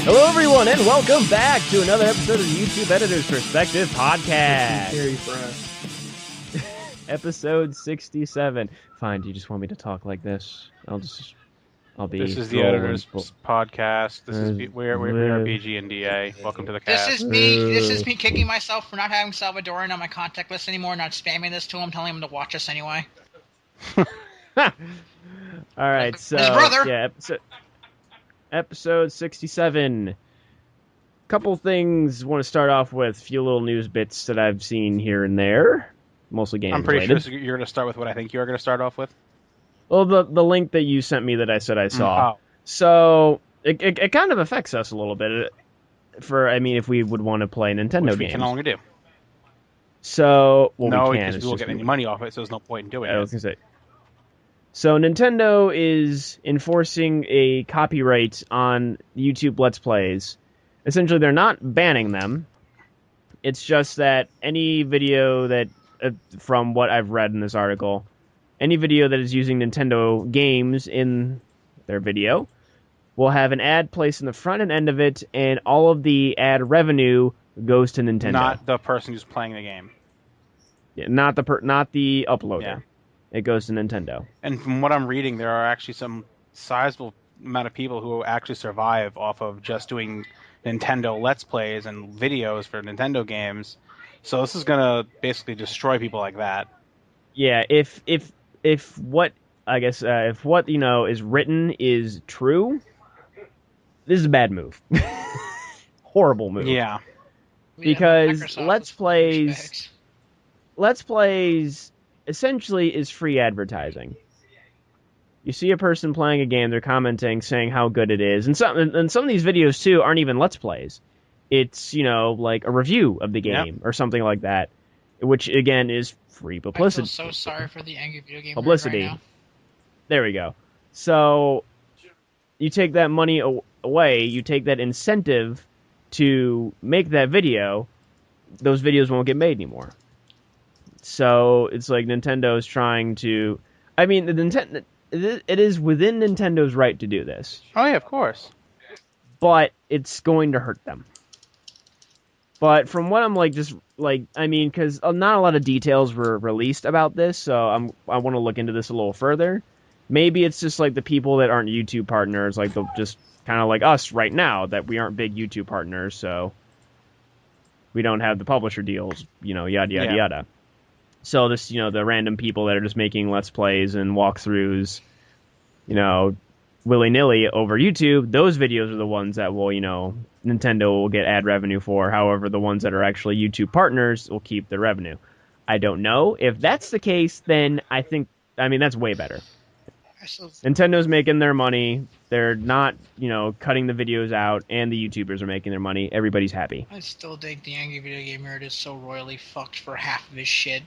Hello, everyone, and welcome back to another episode of the YouTube Editor's Perspective Podcast. Episode 67. Fine, do you just want me to talk like this? I'll be. This is the Editor's Podcast. We are BG and DA. Welcome to the cast. This is me kicking myself for not having Salvadorian on my contact list anymore, not spamming this to him, telling him to watch us anyway. All right, so his brother. Yeah, episode 67. Couple things I want to start off with. A few little news bits that I've seen here and there, mostly game I'm pretty related. sure you're going to start with what I think you're going to start off with. Well, the link that you sent me that I said I saw. Oh. So it kind of affects us a little bit. If we would want to play Nintendo Which we games. can only do. So we no, can. because we won't get any money off it, so there's no point in doing I was it. gonna say. So Nintendo is enforcing a copyright on YouTube Let's Plays. Essentially, they're not banning them. It's just that any video that, from what I've read in this article, any video that is using Nintendo games in their video will have an ad placed in the front and end of it, and all of the ad revenue goes to Nintendo. Not the person who's playing the game. Yeah, not the uploader. Yeah. It goes to Nintendo. And from what I'm reading, there are actually some sizable amount of people who actually survive off of just doing Nintendo Let's Plays and videos for Nintendo games. So this is going to basically destroy people like that. Yeah, if what is written is true, this is a bad move. Horrible move. Yeah. Because Let's Plays essentially is free advertising. You see a person playing a game, they're commenting, saying how good it is, and some of these videos too aren't even Let's Plays. It's like a review of the game or something like that, which again is free publicity. I feel so sorry for the angry video game publicity. right now. There we go. So you take that money away, you take that incentive to make that video. Those videos won't get made anymore. So it's like Nintendo's trying to. I mean, it is within Nintendo's right to do this. Oh yeah, of course. But it's going to hurt them. But from what I'm because not a lot of details were released about this, so I want to look into this a little further. Maybe it's just like the people that aren't YouTube partners, like they'll just kind of like us right now, that we aren't big YouTube partners, so we don't have the publisher deals, yada yada yada. So this, the random people that are just making Let's Plays and walkthroughs, willy-nilly over YouTube, those videos are the ones that will, Nintendo will get ad revenue for. However, the ones that are actually YouTube partners will keep the revenue. I don't know. If that's the case, then that's way better. Nintendo's making their money. They're not, cutting the videos out, and the YouTubers are making their money. Everybody's happy. I still think the angry video game nerd is so royally fucked for half of his shit.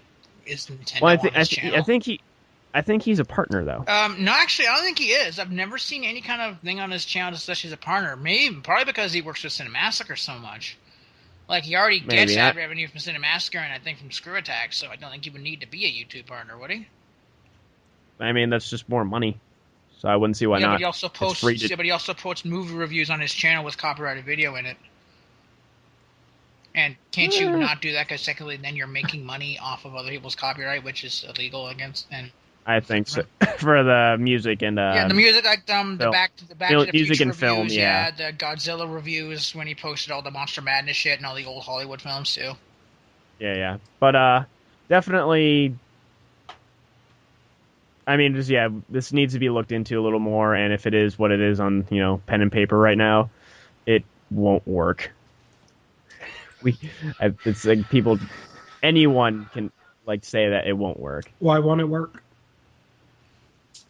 Is Nintendo Well, on his channel. I think he's a partner, though. No, actually, I don't think he is. I've never seen any kind of thing on his channel that says he's a partner. Probably because he works with Cinemassacre so much. Like, he already gets ad revenue from Cinemassacre and I think from Screw Attack, so I don't think he would need to be a YouTube partner, would he? I mean, that's just more money. So I wouldn't see why not. But he also posts movie reviews on his channel with copyrighted video in it. And can't you not do that? Because technically, then you're making money off of other people's copyright, which is illegal against. And I think so. For the music and the music, like the Back to the music Future and film, reviews, yeah, the Godzilla reviews when he posted all the Monster Madness shit and all the old Hollywood films too. Yeah. But definitely. I mean, this needs to be looked into a little more, and if it is what it is on, pen and paper right now, it won't work. It's like anyone can say that it won't work. Why won't it work?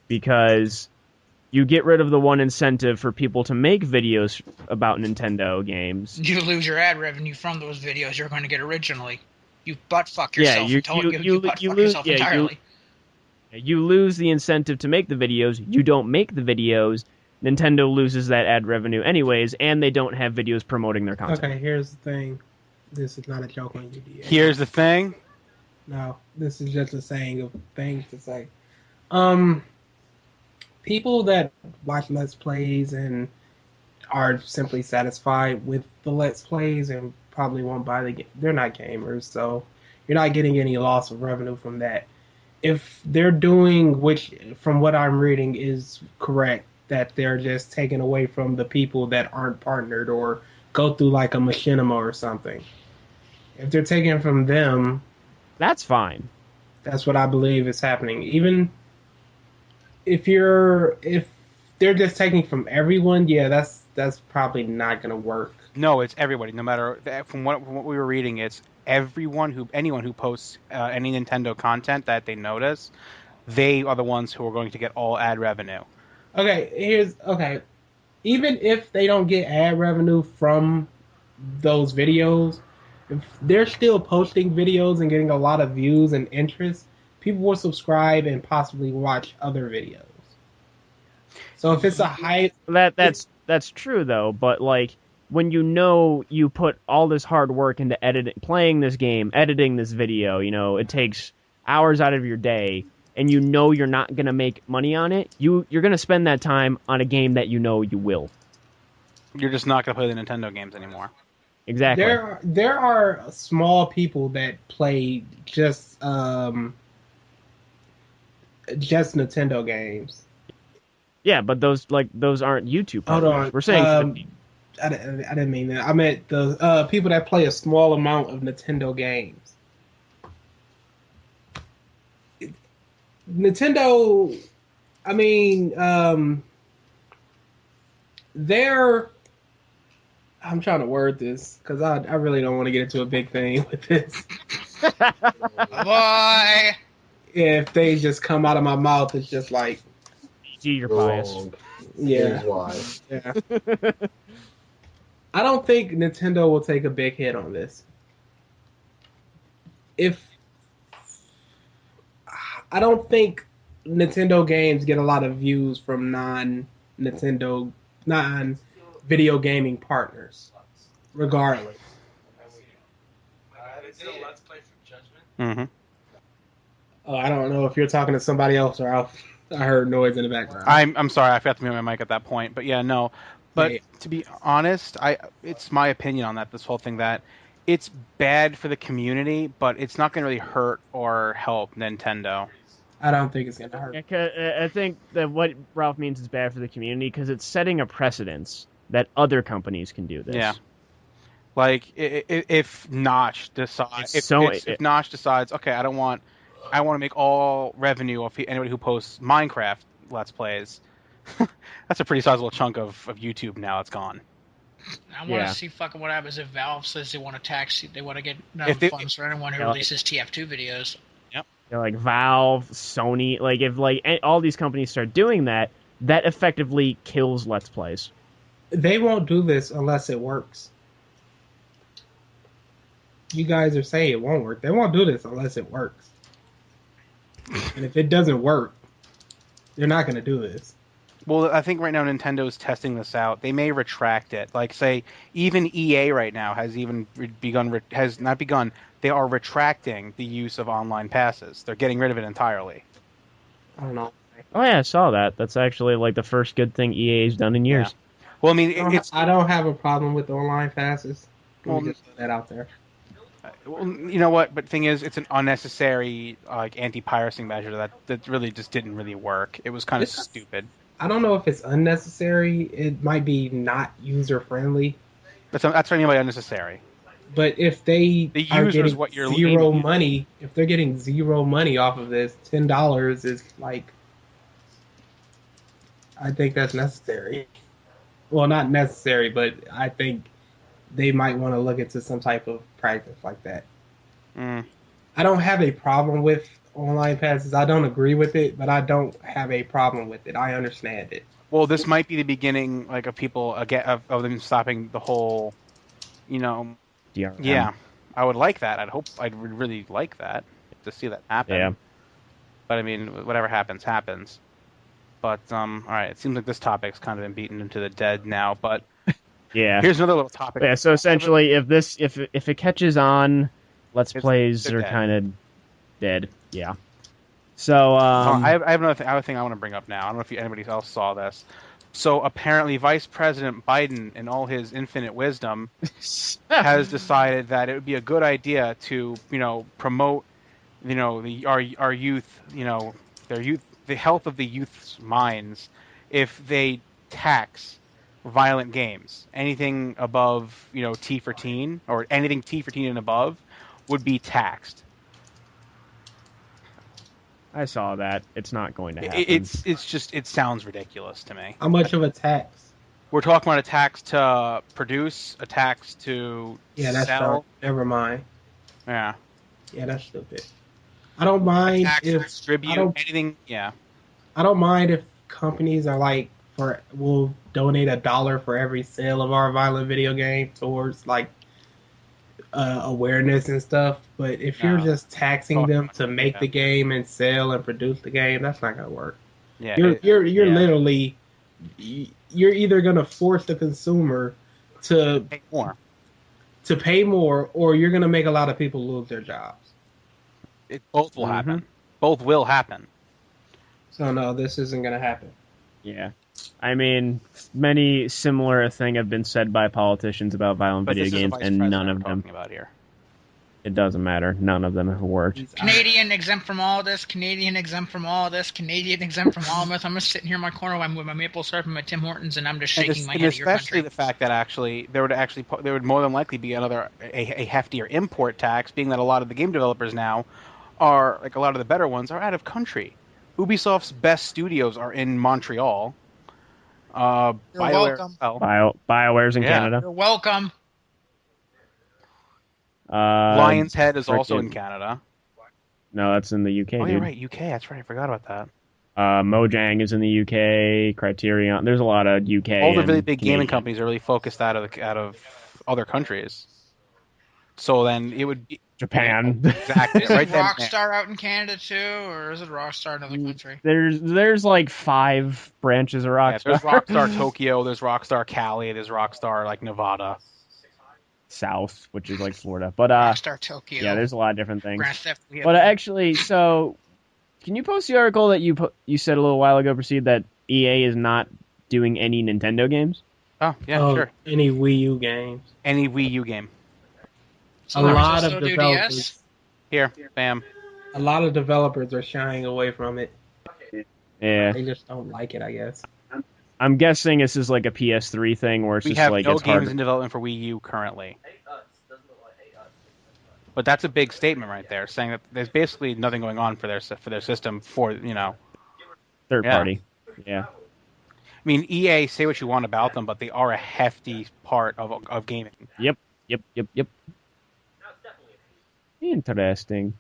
Because you get rid of the one incentive for people to make videos about Nintendo games. You lose your ad revenue from those videos you're going to get originally. You butt fuck yourself. You lose yourself entirely. You lose the incentive to make the videos. You don't make the videos. Nintendo loses that ad revenue anyways, and they don't have videos promoting their content. Okay, here's the thing. This is not a joke on you, DA. Here's the thing. No, this is just a saying of things to say. People that watch Let's Plays and are simply satisfied with the Let's Plays and probably won't buy the game. They're not gamers, so you're not getting any loss of revenue from that. If they're doing, which from what I'm reading is correct, that they're just taking away from the people that aren't partnered or go through like a machinima or something. If they're taking from them, That's fine. that's what I believe is happening. Even if they're just taking from everyone, yeah, that's probably not gonna work. No, it's everybody. No matter from what we were reading, it's anyone who posts any Nintendo content that they notice, they are the ones who are going to get all ad revenue. Okay. Even if they don't get ad revenue from those videos, if they're still posting videos and getting a lot of views and interest, people will subscribe and possibly watch other videos. So if it's a high, That's true though, but like when you put all this hard work into playing this game, editing this video, it takes hours out of your day, and you're not gonna make money on it. You're gonna spend that time on a game that you will. You're just not going to play the Nintendo games anymore. Exactly. there are small people that play just Nintendo games. Yeah, but those aren't YouTube Hold partners. on. We're saying I didn't mean that. I meant the people that play a small amount of Nintendo games. Nintendo, I mean, they're. I'm trying to word this because I really don't want to get into a big thing with this. Boy. If they just come out of my mouth, it's just like, gee, you're biased. Wrong. yeah, Here's why. yeah. I don't think Nintendo will take a big hit on this. I don't think Nintendo games get a lot of views from non-video gaming partners, regardless. Mm-hmm. Oh, I don't know if you're talking to somebody else or I heard noise in the background. I'm sorry, I forgot to mute my mic at that point. But yeah, no. But Yeah. to be honest, it's my opinion on that. This whole thing that it's bad for the community, but it's not going to really hurt or help Nintendo. I don't think it's gonna hurt. Yeah, 'cause, I think that what Ralph means is bad for the community because it's setting a precedence that other companies can do this. Yeah. Like if Notch decides, if Notch decides, okay, I want to make all revenue off anybody who posts Minecraft Let's Plays. That's a pretty sizable chunk of YouTube now. It's gone. I want to see fucking what happens if Valve says they want to get funds for anyone who Yeah, releases TF2 videos. Like Valve, Sony, like if all these companies start doing that, that effectively kills Let's Plays. They won't do this unless it works. You guys are saying it won't work. They won't do this unless it works. And if it doesn't work, they're not going to do this. Well, I think right now Nintendo's testing this out. They may retract it. Like, say, even EA right now has not begun. They are retracting the use of online passes. They're getting rid of it entirely. I don't know. Oh yeah, I saw that. That's actually like the first good thing EA's done in years. Yeah. Well, I mean, I don't have a problem with online passes. Let me just put that out there. Well, you know what? But the thing is, it's an unnecessary anti-piracy measure that really just didn't really work. It was kind of stupid. I don't know if it's unnecessary. It might be not user friendly. That's what I mean by unnecessary. But if they are getting what you're zero money, if they're getting zero money off of this, $10 is like, I think that's necessary. Well, not necessary, but I think they might want to look into some type of practice like that. Mm. I don't have a problem with online passes. I don't agree with it, but I don't have a problem with it. I understand it. Well, this might be the beginning, of people of them stopping the whole, DRM. Yeah, I would like that. I'd really like that to see that happen. Yeah. But I mean, whatever happens, happens. But all right, it seems like this topic's kind of been beaten into the dead now. But yeah, here's another little topic. Yeah, so essentially, if it catches on, Let's Plays are kind of dead. Yeah. So I have another thing I want to bring up now. I don't know if anybody else saw this. So apparently, Vice President Biden, in all his infinite wisdom, has decided that it would be a good idea to, promote, our youth, their youth, the health of the youth's minds, if they tax violent games. Anything above, T for teen, or anything T for teen and above, would be taxed. I saw that. It's not going to happen. It sounds ridiculous to me. How much of a tax? We're talking about a tax to produce, a tax to That's sell. dumb. Never mind. Yeah. Yeah, that's stupid. I don't mind tax if to distribute anything. Yeah. I don't mind if companies are like, we'll donate $1 for every sale of our violent video game towards like awareness and stuff. But if you're just taxing them to make the game and sell and produce the game, that's not gonna work. Yeah. You're literally, you're either gonna force the consumer to pay more, or you're gonna make a lot of people lose their jobs. Both will happen. Both will happen. So no, this isn't gonna happen. Yeah. I mean, many similar things have been said by politicians about violent video games, and none of them. About here. It doesn't matter. None of them have worked. Canadian exempt from all this. Canadian exempt from all this. Canadian exempt from all this. I'm just sitting here in my corner with my maple syrup and my Tim Hortons, and I'm just shaking my head at your country. Especially the fact that there would more than likely be a heftier import tax, being that a lot of the game developers now are, like a lot of the better ones, are out of country. Ubisoft's best studios are in Montreal. You're welcome. BioWare's in Canada. You're welcome. Lion's Head is also in Canada. No, that's in the UK. Oh, dude. you're right, UK. That's right. I forgot about that. Mojang is in the UK. Criterion. There's a lot of UK. All the really big Canadian gaming companies are really focused out of other countries. So then it would be Japan. Exactly. Is right Rockstar out in Canada too, or is it Rockstar in another country? There's like 5 branches of Rockstar. Yeah, there's Rockstar Tokyo. There's Rockstar Cali. There's Rockstar like Nevada. South, which is like Florida, but Rockstar Tokyo. Yeah, there's a lot of different things. Theft, but actually, so can you post the article that you said a little while ago, Proceed, that EA is not doing any Nintendo games? Oh yeah, sure. Any Wii U games. Any Wii U game. So a lot of developers. Here, bam. A lot of developers are shying away from it. Yeah. They just don't like it, I guess. I'm guessing this is like a PS3 thing where it's just like no it's hard. games in development for Wii U currently. But that's a big statement right there, saying that there's basically nothing going on for their system for third party. Yeah. I mean, EA, say what you want about them, but they are a hefty part of gaming. Yep. Interesting.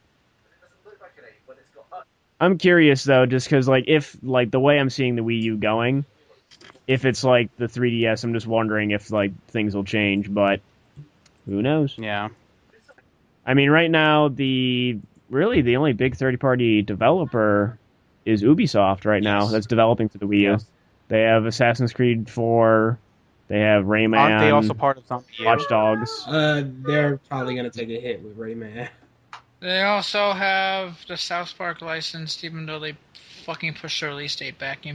I'm curious though, just because if the way I'm seeing the Wii U going, if it's like the 3DS, I'm just wondering if things will change, but who knows? Yeah. I mean, right now the only big third-party developer is Ubisoft right now that's developing for the Wii U. Yes. They have Assassin's Creed 4. They have Rayman. Aren't they also part of something? Watch Dogs. They're probably gonna take a hit with Rayman. They also have the South Park license, even though they fucking pushed the release date back.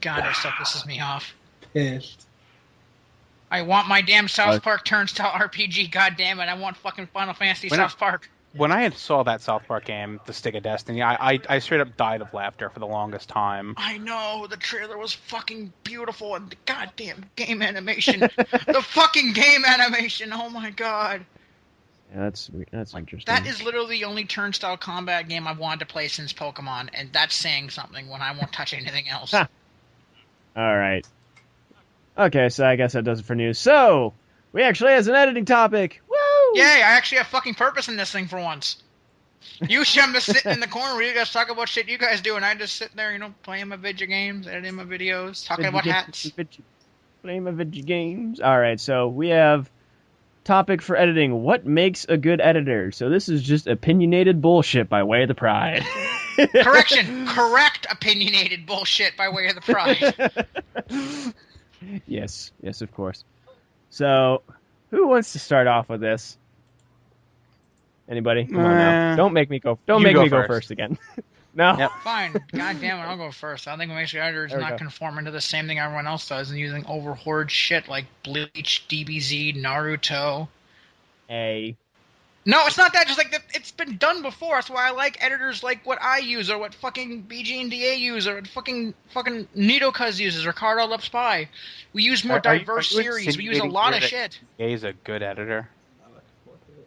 God, that stuff pisses me off. Pissed. I want my damn South Park turnstile RPG. God damn it! I want fucking Final Fantasy South Park. When I saw that South Park game, The Stick of Destiny, I straight up died of laughter for the longest time. I know, the trailer was fucking beautiful, and the goddamn game animation. The fucking game animation, oh my god. Yeah, that's interesting. That is literally the only turnstile combat game I've wanted to play since Pokemon, and that's saying something when I won't touch anything else. Alright. Okay, so I guess that does it for news. So, we actually has an editing topic. Woo! Yay, I actually have fucking purpose in this thing for once. You should have been sitting in the corner where you guys talk about shit you guys do, and I just sit there, playing my video games, editing my videos, talking about hats. Playing my video games. Alright, so we have topic for editing. What makes a good editor? So this is just opinionated bullshit by way of the pride. Correction. Correct opinionated bullshit by way of the pride. Yes, of course. So, who wants to start off with this? Anybody? Come on now. Don't make me go. Don't make me go first again. No. Yep. Fine. God damn it, I'll go first. I think what makes the editor is There we not go. conforming to the same thing everyone else does and using overhoard shit like Bleach, DBZ, Naruto. A. No, it's not that. Just like it's been done before. That's why I like editors like what I use, or what fucking BG&DA use, or what fucking Nitocuz uses, or Cardo Love Spy. We use more diverse are you series. We use a insinuating lot here of that shit. EA is a good editor?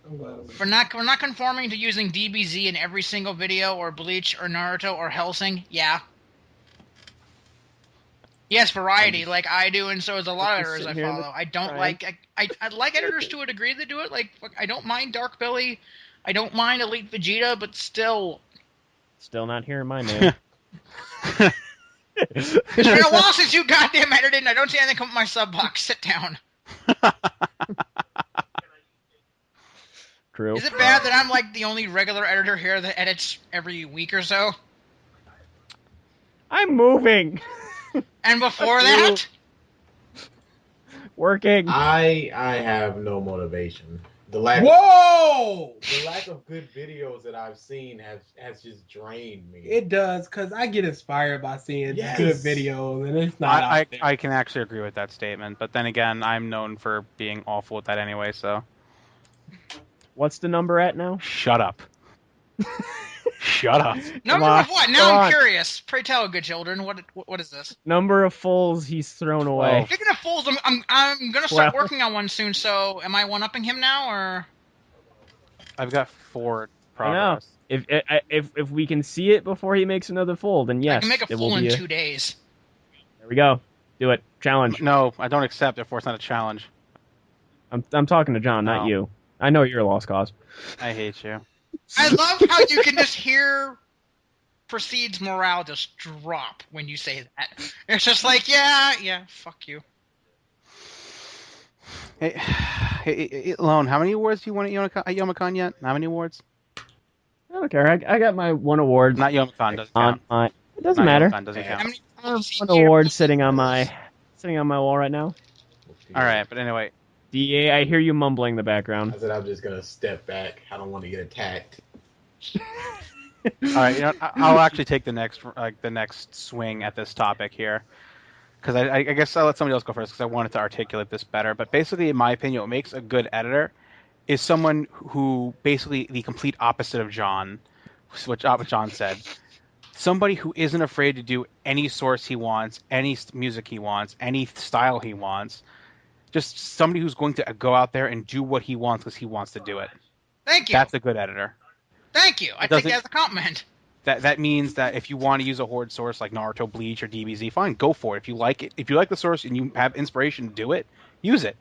I'm glad We're not conforming to using DBZ in every single video, or Bleach, or Naruto, or Hellsing. Yeah. Yes, variety, like I do, and so is a lot of Just editors I sitting here in the follow. I don't Ryan. like I like editors to a degree that do it. Like I don't mind Dark Billy, I don't mind Elite Vegeta, but still, Still not hearing my name. it's been a while since you goddamn edited, and I don't see anything come up my sub box. Sit down. True. Is it bad that I'm like the only regular editor here that edits every week or so? I'm moving. And before That's that, Working. I have no motivation. The lack of good videos that I've seen has just drained me. it does, because I get inspired by seeing Yes. good videos, and it's not out there. I can actually agree with that statement, but then again, I'm known for being awful with that anyway, so What's the number at now? shut up. Shut up. number on, of what? come Now I'm on. curious. Pray tell, good children. What is this? Number of fulls he's thrown away. Speaking of fools, I'm gonna start Well. working on one soon. So, am I one upping him now, or? I've got 4 I know. progress. If we can see it before he makes another full, then yes, I can make a it will fool in be 2 days. There we go. Do it. Challenge. No, I don't accept, therefore it's not a challenge. I'm talking to John, not Oh. you. I know you're a lost cause. I hate you. I love how you can just hear Proceed's morale just drop when you say that. It's just like, yeah, fuck you. Hey, Lone, how many awards do you want at Youmacon yet? How many awards? I don't care. I got my one award Not Youmacon, doesn't on count. my. It doesn't Not matter. Youmacon doesn't How count. many I have Proceed one here? award sitting on my wall right now. Alright, but anyway. DA, I hear you mumbling in the background. I said I'm just gonna step back. I don't want to get attacked. Alright, I'll actually take the next swing at this topic here. Because I guess I'll let somebody else go first because I wanted to articulate this better. But basically, in my opinion, what makes a good editor is someone who basically the complete opposite of John, what John said. Somebody who isn't afraid to do any source he wants, any music he wants, any style he wants. Just somebody who's going to go out there and do what he wants because he wants to do it. Thank you. That's a good editor. Thank you. I take that as a compliment. That means that if you want to use a horde source like Naruto, Bleach, or DBZ, fine, go for it. If you like it, if you like the source and you have inspiration to do it, use it.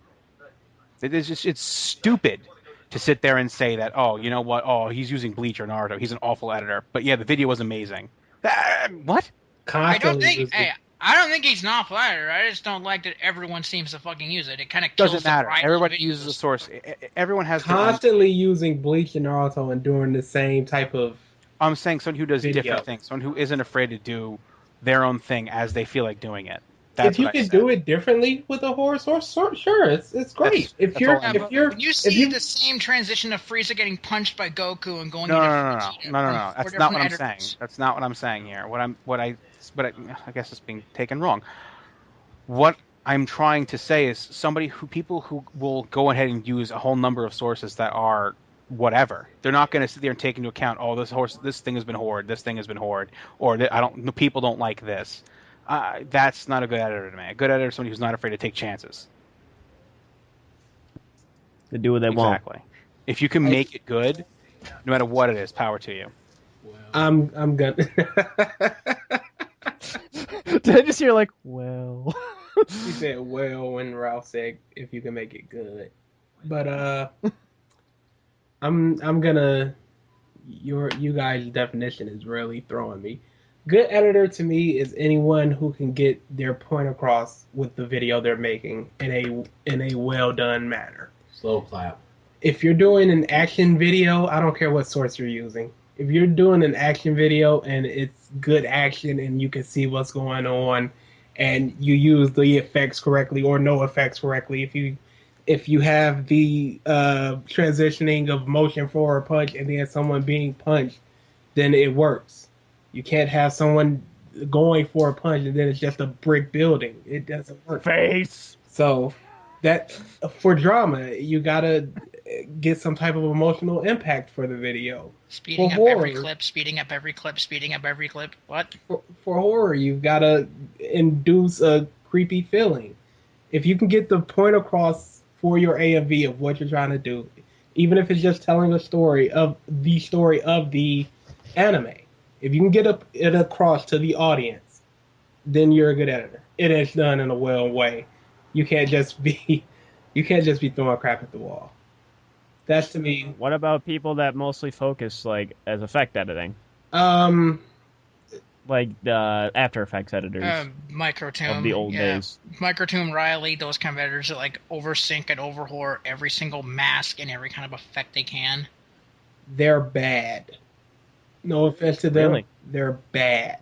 It's stupid to sit there and say that, oh, you know what? Oh, he's using Bleach or Naruto. He's an awful editor. But yeah, the video was amazing. What? I don't Constantly think. just- Hey, I don't think he's not flattered. I just don't like that everyone seems to fucking use it. It kind of kills Doesn't the matter. variety of Everybody videos. uses a source. Everyone has their own. constantly using Bleach and Naruto and doing the same type of. I'm saying someone who does Video. different things. Someone who isn't afraid to do their own thing as they feel like doing it. That's If you what I can said. do it differently with a horror source, sure, it's great. That's If you're all I'm Yeah, saying. but if you're when you if see you the same transition of Frieza getting punched by Goku and going No. into That's Vegeta not from what four I'm different saying. editors. That's not what I'm saying here. I guess it's being taken wrong. What I'm trying to say is people who will go ahead and use a whole number of sources that are whatever. They're not going to sit there and take into account, oh, this thing has been hoard, this thing has been hoard, or people don't like this. That's not a good editor to me. A good editor is somebody who's not afraid to take chances. To do what they want. Exactly. If you can make it good, no matter what it is, power to you. I'm gonna. Did I just hear like, well? He said, "Well," when Ralph said, "If you can make it good," but I'm gonna. You guys' definition is really throwing me. Good editor to me is anyone who can get their point across with the video they're making in a well done manner. Slow clap. If you're doing an action video, I don't care what source you're using. If you're doing an action video and it's good action and you can see what's going on and you use the effects correctly or no effects correctly, if you have the transitioning of motion for a punch and then someone being punched, then it works. You can't have someone going for a punch and then it's just a brick building. It doesn't work. Face. So that for drama, you gotta get some type of emotional impact for the video. Speeding For up every horror, clip, speeding up every clip, speeding up every clip. What? for horror, you've gotta induce a creepy feeling. If you can get the point across for your AMV of what you're trying to do, even if it's just telling a story of the anime, if you can get it across to the audience, then you're a good editor. It is done in a well way. You can't just be throwing crap at the wall. That's to me. What about people that mostly focus like as effect editing, Um, like the After Effects editors Microtomb. of the old days? Microtomb, Riley, those kind of editors that like oversync and overwhore every single mask and every kind of effect they can. they're bad. No offense to them. Really? They're bad.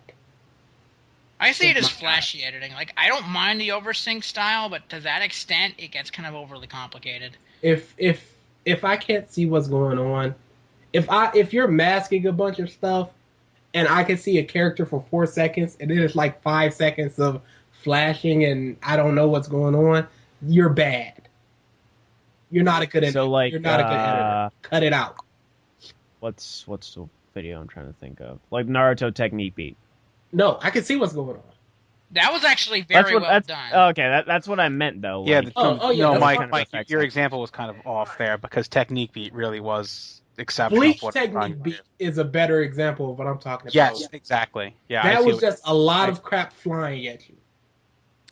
I see it as flashy editing. Like, I don't mind the oversync style, but to that extent, it gets kind of overly complicated. If I can't see what's going on, if you're masking a bunch of stuff and I can see a character for 4 seconds and then it's like 5 seconds of flashing and I don't know what's going on, you're bad. You're not a good editor. So like, you're not a good editor. Cut it out. What's the video I'm trying to think of? Like Naruto Technique Beat. No, I can see what's going on. That was actually very well done. Okay, that's what I meant though. Yeah, like, no, Mike, Mike, your example was kind of off there because Technique Beat really was exceptional. Bleach Technique Beat is a better example of what I'm talking about. Yes, exactly. Yeah, that was just a lot of crap flying at you.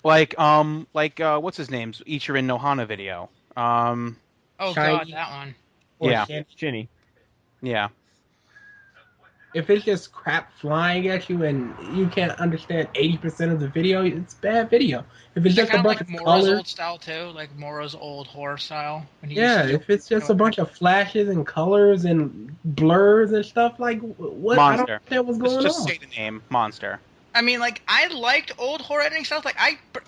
Like what's his name's Ichirin Nohana video. Oh Shiny. God, that one. Yeah, Shinny. Yeah. If it's just crap flying at you and you can't understand 80% of the video, it's bad video. If it's just a bunch of Moro's colors, old style too, like Moro's old horror style. if it's just a bunch of flashes and colors and blurs and stuff, like what? Monster. I don't understand what's going on. Just say the name, Monster. I mean, like, I liked old horror editing stuff. Like,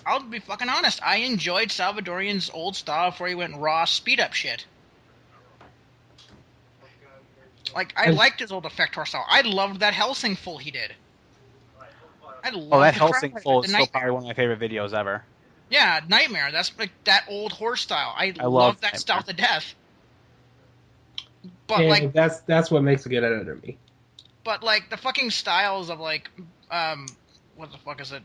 I'll be fucking honest. I enjoyed Salvadorian's old style before he went raw speed up shit. Like, I liked his old effect horror style. I loved that Helsing full he did. That Helsing full is still probably one of my favorite videos ever. Yeah, Nightmare. That's like that old horror style. I love that Nightmare style to death. But like that's what makes a good editor to me. But like the fucking styles of like what the fuck is it?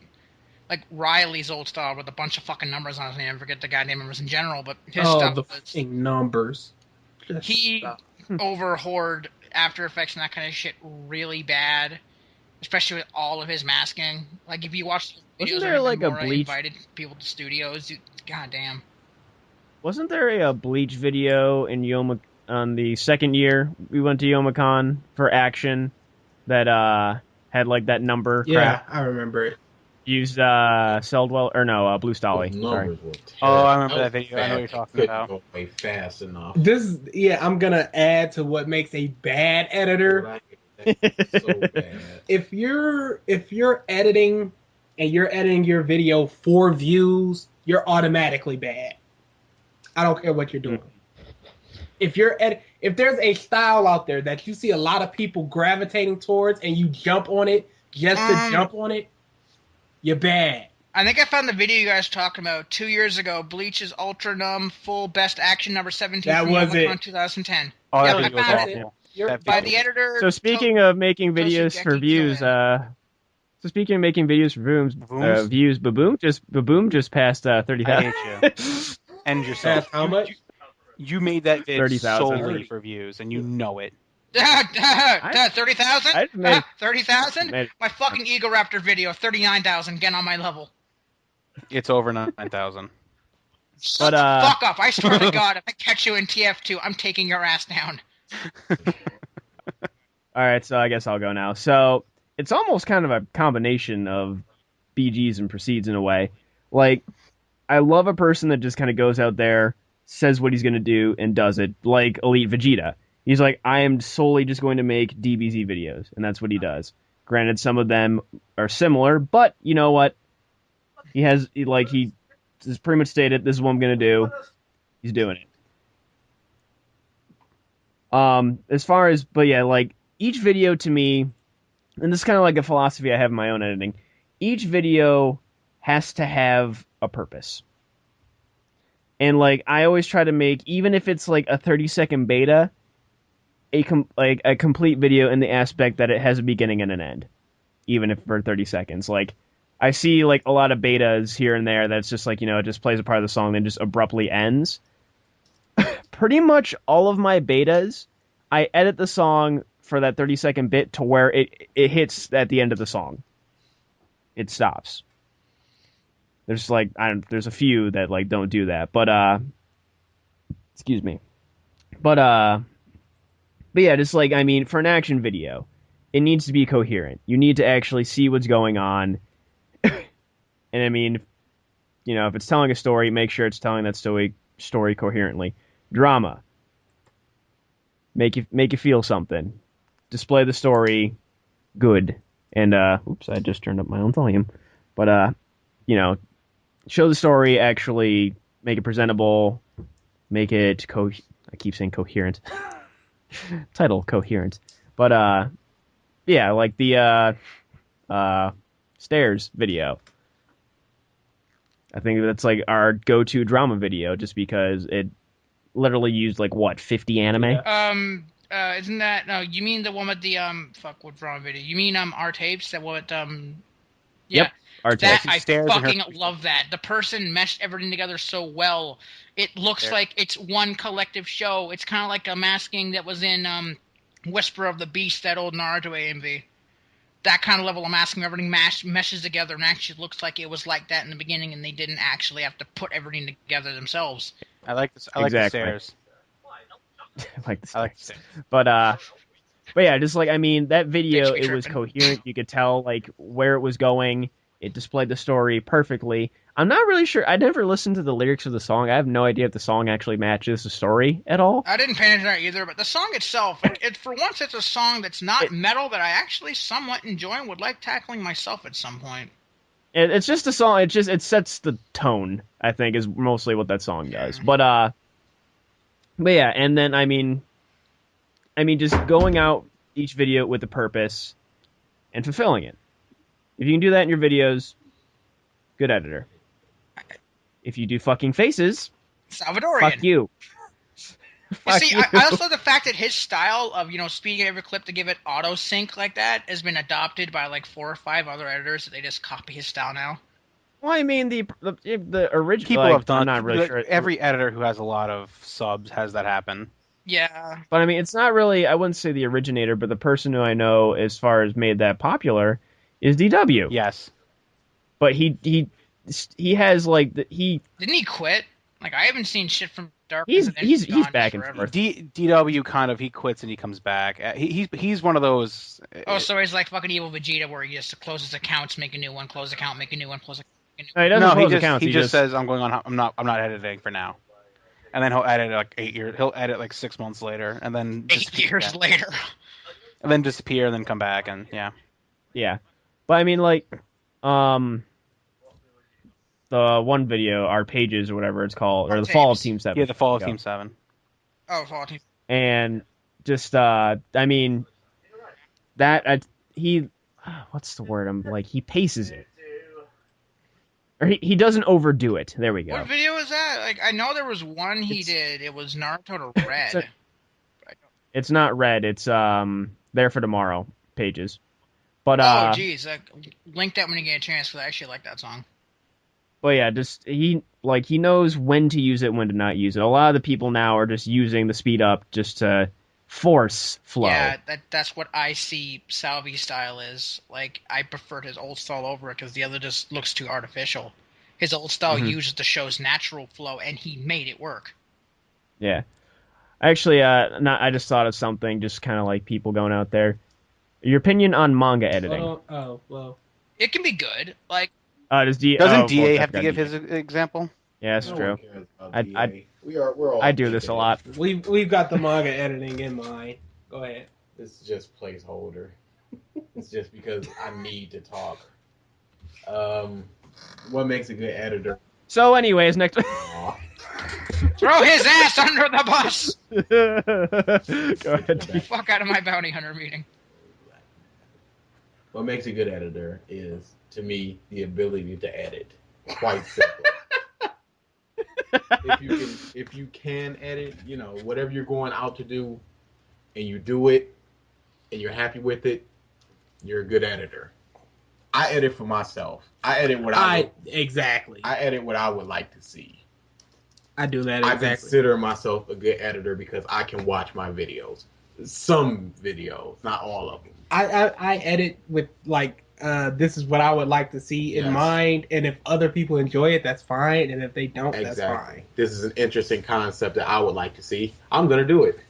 Like Riley's old style with a bunch of fucking numbers on his name. I forget the goddamn numbers in general, but his stuff the fucking numbers. He over-hoard After Effects and that kind of shit really bad, especially with all of his masking. Like, if you watch the videos, wasn't there like a Bleach invited people to studios? Goddamn. Wasn't there a Bleach video in Yoma on the second year we went to Youmacon for Action that had like that number? Yeah, crap? I remember it. Used Celdwell or no Blue Stolly. Sorry. Oh, I remember that video. I know what you're talking about. Go away fast enough. I'm gonna add to what makes a bad editor. So bad. If you're editing and you're editing your video for views, you're automatically bad. I don't care what you're doing. If there's a style out there that you see a lot of people gravitating towards and you jump on it just to jump on it, you're bad. I think I found the video you guys talking about 2 years ago. Bleach's Ultra Numb Full Best Action number 17 that from was it. 2010. Oh, yeah, that video was awful. By the editor. So speaking of making videos for views, Baboom just passed 30,000. I hate you. End yourself. How much? You made that vid 30,000. solely for views, and you know it. 30,000? 30,000? My fucking Ego Raptor video, 39,000. Get on my level. It's over 9,000. But fuck off! I swear to God, if I catch you in TF2, I'm taking your ass down. All right, so I guess I'll go now. So it's almost kind of a combination of BGs and proceeds in a way. Like, I love a person that just kind of goes out there, says what he's going to do, and does it. Like Elite Vegeta. He's like, I am solely just going to make DBZ videos, and that's what he does. Granted, some of them are similar, but you know what? He has pretty much stated, this is what I'm going to do. He's doing it. As far as, but yeah, like, each video to me and this is kind of like a philosophy I have in my own editing. Each video has to have a purpose. And like I always try to make, even if it's like a 30-second beta, a complete video in the aspect that it has a beginning and an end, even if for 30 seconds. Like I see like a lot of betas here and there that's just like, it just plays a part of the song then just abruptly ends. Pretty much all of my betas, I edit the song for that 30-second bit to where it hits at the end of the song. It stops. There's like there's a few that like don't do that, but excuse me. But yeah, just like for an action video, it needs to be coherent. You need to actually see what's going on. And if it's telling a story, make sure it's telling that story coherently. Drama. Make you feel something. Display the story good. And oops, I just turned up my own volume. But show the story, actually make it presentable, make it I keep saying coherent. Title coherent. But yeah, like the stairs video. I think that's like our go-to drama video just because it literally used like what, 50 anime? Yeah. Isn't that no? You mean the one with the what drama video? You mean our tapes that what yeah. Yep. That I fucking love that. The person meshed everything together so well. It looks like it's one collective show. It's kind of like a masking that was in Whisper of the Beast, that old Naruto AMV. That kind of level of masking, everything meshes together and actually looks like it was like that in the beginning, and they didn't actually have to put everything together themselves. I like this. I like the stairs. I like the stairs. But yeah, just like that video, it was coherent. You could tell like where it was going. It displayed the story perfectly. I'm not really sure. I never listened to the lyrics of the song. I have no idea if the song actually matches the story at all. I didn't pay attention to that either, but the song itself, for once, it's a song that's not metal that I actually somewhat enjoy and would like tackling myself at some point. It's just a song. It sets the tone, I think, is mostly what that song does. But yeah, and then just going out each video with a purpose and fulfilling it. If you can do that in your videos, good editor. If you do fucking faces, Salvadorian. Fuck you. I also the fact that his style of speeding every clip to give it auto sync like that has been adopted by like 4 or 5 other editors that they just copy his style now. Well, the original people have done. I'm not really sure. Every editor who has a lot of subs has that happen. Yeah, but it's not really. I wouldn't say the originator, but the person who I know as far as made that popular is DW. Yes, but he has like didn't he quit? Like I haven't seen shit from Dark. He's back and forth. DW kind of he quits and he comes back. He's one of those. Oh, so he's like fucking evil Vegeta, where he just closes accounts, make a new one, close account, make a new one, close account. No, he doesn't close accounts. He just says I'm going on. I'm not editing for now. And then he'll edit like 8 years. He'll edit like 6 months later, and then 8 years later, and then disappear, and then come back, and yeah. But the one video, our pages or whatever it's called, or the Fall of Team 7. Yeah, the Fall of Team 7. Oh, Fall of Team. And just he what's the word? He paces it. Or he doesn't overdo it. There we go. What video is that? Like I know there was one he did. It was Naruto to Red. It's not Red. It's There for Tomorrow pages. But oh geez, link that when you get a chance because I actually like that song. But yeah, just he knows when to use it, when to not use it. A lot of the people now are just using the speed up just to force flow. Yeah, that's what I see Salvi's style is. Like, I preferred his old style over it because the other just looks too artificial. His old style uses the show's natural flow, and he made it work. Yeah. Actually, I just thought of something, just kind of like people going out there. Your opinion on manga editing? Well. It can be good. Like, doesn't DA have to give his example? Yeah, that's true. We're all I do this a lot. We've got the manga editing in mind. Go ahead. This is just placeholder. It's just because I need to talk. What makes a good editor? So, anyways, next. Throw his ass under the bus. Go ahead. Fuck out of my bounty hunter meeting. What makes a good editor is, to me, the ability to edit. Quite simple. if you can edit, you know, whatever you're going out to do, and you do it, and you're happy with it, you're a good editor. I edit for myself. I edit what I edit what I would like to see. I do that exactly. I consider myself a good editor because I can watch my videos. Some videos, not all of them. I edit with this is what I would like to see in mind, and if other people enjoy it, that's fine, and if they don't, that's fine. This is an interesting concept that I would like to see. I'm gonna do it.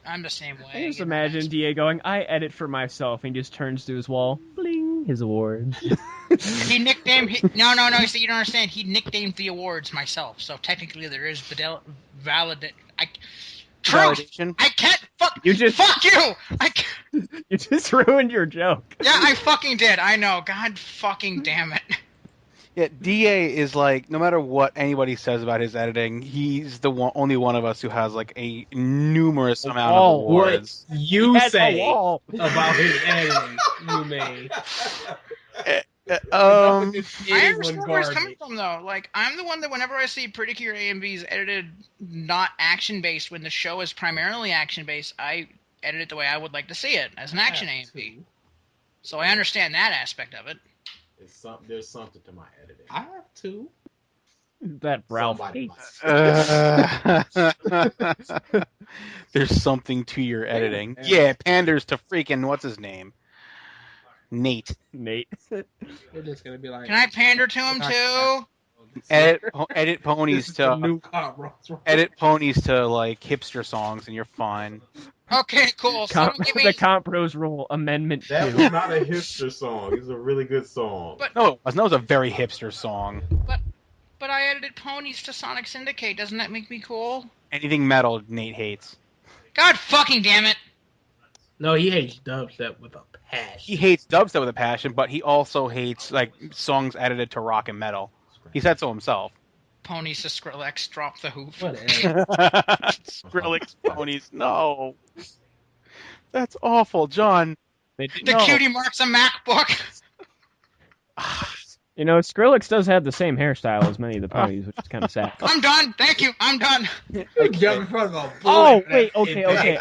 I'm the same way. I just imagine DA going, I edit for myself, and he just turns to his wall, bling, his awards. He nicknamed... No, so you don't understand. He nicknamed the awards myself, so technically there is valid... Validation. I can't fuck you. I can't. You just ruined your joke. Yeah, I fucking did. I know. God fucking damn it. Yeah, DA is like, no matter what anybody says about his editing, he's the only one of us who has like a numerous amount of awards. What you say about his editing, you may. I understand where it's coming from, though. Like, I'm the one that whenever I see Pretty Cure A&B's edited not action-based, when the show is primarily action-based, I edit it the way I would like to see it, as an action A&B. So I understand that aspect of it. There's something to my editing. I have two. That Ralph hates. There's something to your editing. Yeah, panders to freaking, what's his name? Nate. They're just gonna be like, can I pander to him too? Edit ponies to like hipster songs, and you're fine. Okay, cool. So the Comp Bros rule amendment. That was not a hipster song. It's a really good song. But no, it wasn't. That was a very hipster song. But I edited ponies to Sonic Syndicate. Doesn't that make me cool? Anything metal, Nate hates. God fucking damn it! No, he hates dubstep with a passion. He hates dubstep with a passion, but he also hates like songs edited to rock and metal. He said so himself. Ponies to Skrillex, drop the hoof. Skrillex ponies, no. That's awful, John. The cutie marks a MacBook. You know, Skrillex does have the same hairstyle as many of the ponies, which is kind of sad. I'm done. Thank you. I'm done. Oh, wait. Okay.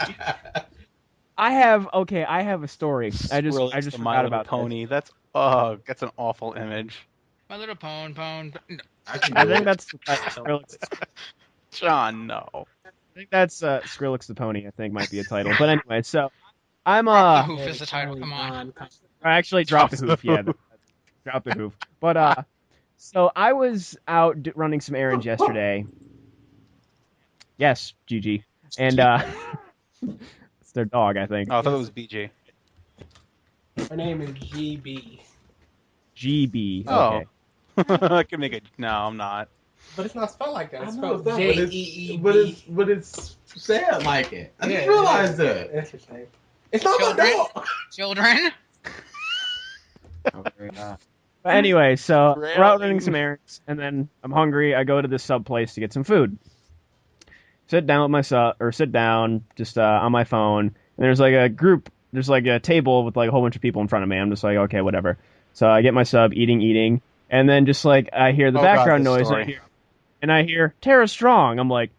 I have a story. I just forgot about pony. This. That's an awful image. My little pone. I think that's Skrillex. John, no. I think that's Skrillex the Pony. I think might be a title. But anyway, so I'm Drop the hoof is the title. Come on. I actually dropped the hoof. Yeah, drop the hoof. But so I was out running some errands yesterday. Yes, Gigi, and it's their dog, I think. Oh, I thought it was BG. Her name is GB. GB. Oh. Okay. I can make it. No, I'm not. But it's not spelled like that. It's spelled But Jeeeb. but it's said like it. I didn't realize that. Interesting. It's not my dog. Children. But anyway, so we're out running some errands, and then I'm hungry. I go to this sub place to get some food. Sit down with my sit down just on my phone, and there's like a group. There's like a table with like a whole bunch of people in front of me. I'm just like, okay, whatever. So I get my sub, eating, and then just like I hear the background noise, and I hear Tara Strong. I'm like,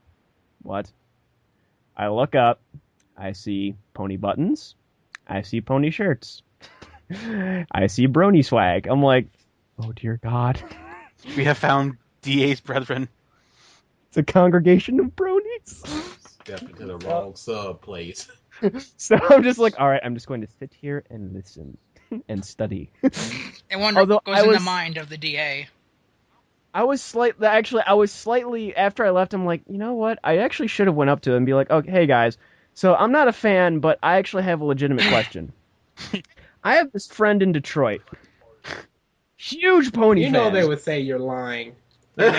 what? I look up, I see pony buttons, I see pony shirts, I see brony swag. I'm like, oh dear God. We have found DA's brethren. It's a congregation of bronies. Step into the wrong sub place. So I'm just like, all right, I'm just going to sit here and listen and study. I wonder what goes in the mind of the DA. I was slightly, after I left, I'm like, you know what? I actually should have went up to them and be like, okay, hey guys, so I'm not a fan, but I actually have a legitimate question. I have this friend in Detroit. Huge pony fan. You know they would say you're lying. And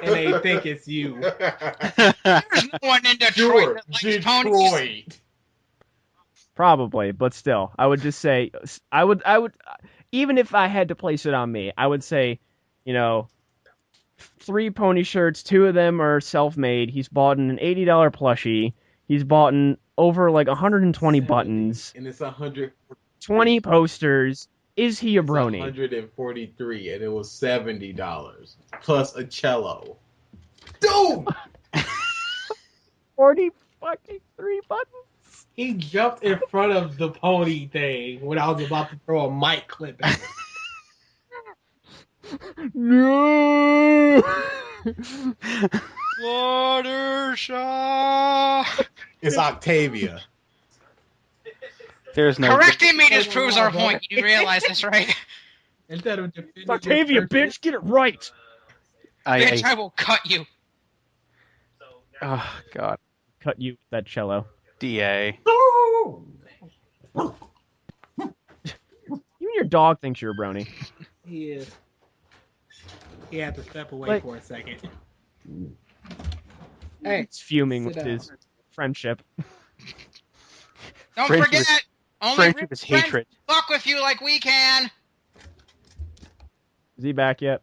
they think it's you. There's no one in Detroit that likes ponies. Probably, but still, I would just say, I would, even if I had to place it on me, I would say, 3 pony shirts, 2 of them are self-made. He's bought an $80 plushie. He's bought over like 120 buttons. And it's 100 for 20 posters. Is he a It's brony? 143, and it was $70 plus a cello. Dude, 40 fucking 3 buttons? He jumped in front of the pony thing when I was about to throw a mic clip at him. No! Fluttershy. it's Octavia. There's no. Correcting me just proves our point. You realize this, right? Instead of defending It's Octavia, your bitch, get it right! Bitch, I will cut you. Oh God. Cut you with that cello. Da. Even your dog thinks you're a brony. He is. He had to step away Like- for a second. Hey, He's fuming sit with down. his friendship. Don't Friendship forget, is- only Friendship real is friends hatred. fuck with you like we can. Is he back yet?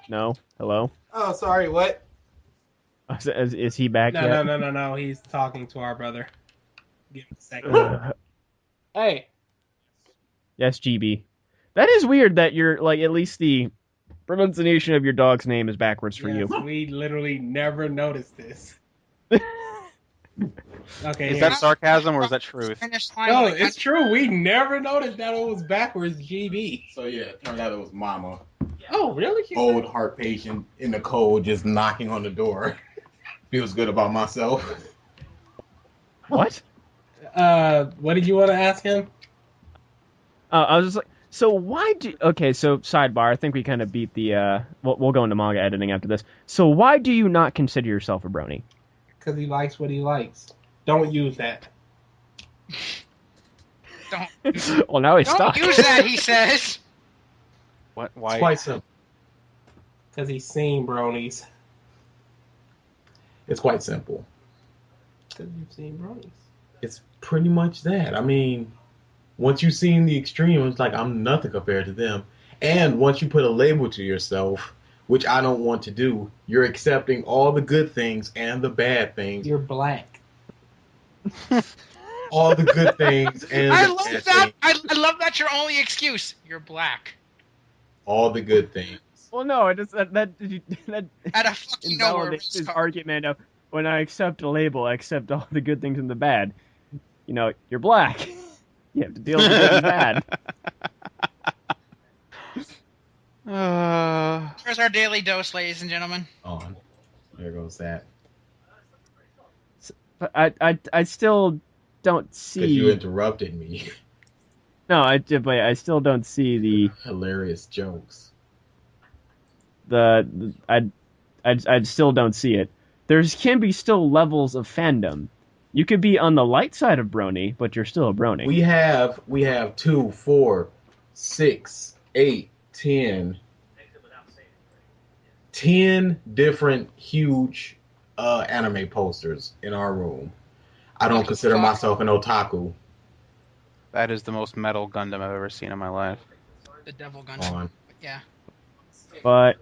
No? Hello? Oh, sorry, what? Is he back No, yet? no. He's talking to our brother. Give him a second. Hey, Yes, GB. That is weird that you're, like, at least the pronunciation of your dog's name is backwards for yes, you. we literally never noticed this. Okay, Is here. that sarcasm or is that truth? Finish line No, with a it's true. We never noticed that it was backwards GB. So yeah, it turned out it was Mama, Oh, really? She old heart patient in the cold, just knocking on the door. Feels good about myself. What? What did you want to ask him? I was just like, so why do... Okay, so sidebar. I think we kind of beat the... We'll go into manga editing after this. So why do you not consider yourself a brony? Because he likes what he likes. Don't use that. Don't Well, now he's stuck. use that, he says. What? It's Why? quite simple. Because he's seen bronies. It's quite simple. Because you've seen bronies. It's pretty much that. I mean, once you've seen the extreme, it's like I'm nothing compared to them. And once you put a label to yourself, which I don't want to do, you're accepting all the good things and the bad things. You're black. All the good things and I the love bad that. things. I love that. Your only excuse. You're black. All the good things. Well, no, it just that At a fucking nowhere invalidates race his car. argument of when I accept a label, I accept all the good things and the bad. You know, you're black. You have to deal with the good and bad. Here's our daily dose, ladies and gentlemen. On. There goes that. But I still don't see. Because you interrupted me. No, but I still don't see the Hilarious jokes. I still don't see it. There's can be still levels of fandom. You could be on the light side of brony, but you're still a brony. We have 2, 4, 6, 8, 10 different huge anime posters in our room. I don't consider myself an otaku. That is the most metal Gundam I've ever seen in my life. The devil gun. On. Yeah. But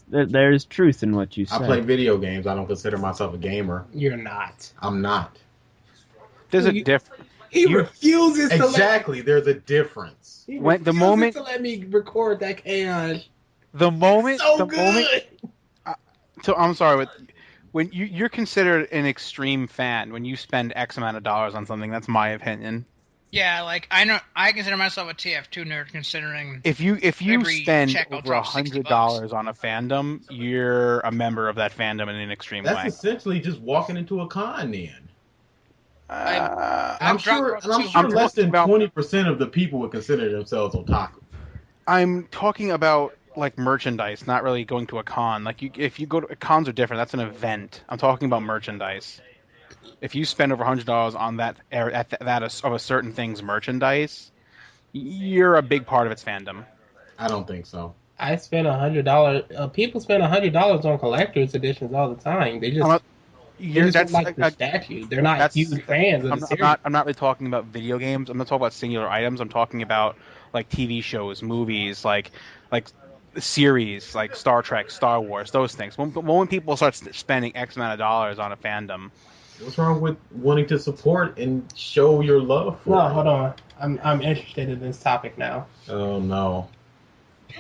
there's truth in what you I say. play video games. I don't consider myself a gamer. You're not. I'm not. There's a You- difference. He refuses to Exactly. There's a difference. He When- the refuses moment- to let me record that chaos. The moment, So the good. moment. So I'm sorry, but when you're considered an extreme fan when you spend X amount of dollars on something, that's my opinion. Yeah, like I consider myself a TF2 nerd considering If you Every spend check I'll over drop $60 $100 on a fandom, you're a member of that fandom in an extreme That's way. essentially just walking into a con then. Uh, I'm I've sure, dropped and I'm $200. sure less than about- 20% of the people would consider themselves otaku. I'm talking about like merchandise, not really going to a con. Like if you go to cons are different. That's an event. I'm talking about merchandise. If you spend over $100 on that of a certain thing's merchandise, you're a big part of its fandom. I don't think so. I spend $100. People spend $100 on collector's editions all the time. They just, That's like the statue. They're not that's- huge fans of I'm the series. not really talking about video games. I'm not talking about singular items. I'm talking about like TV shows, movies, like series like Star Trek, Star Wars, those things. When people start spending X amount of dollars on a fandom, What's wrong with wanting to support and show your love for No, it? hold on. I'm interested in this topic now. Oh no.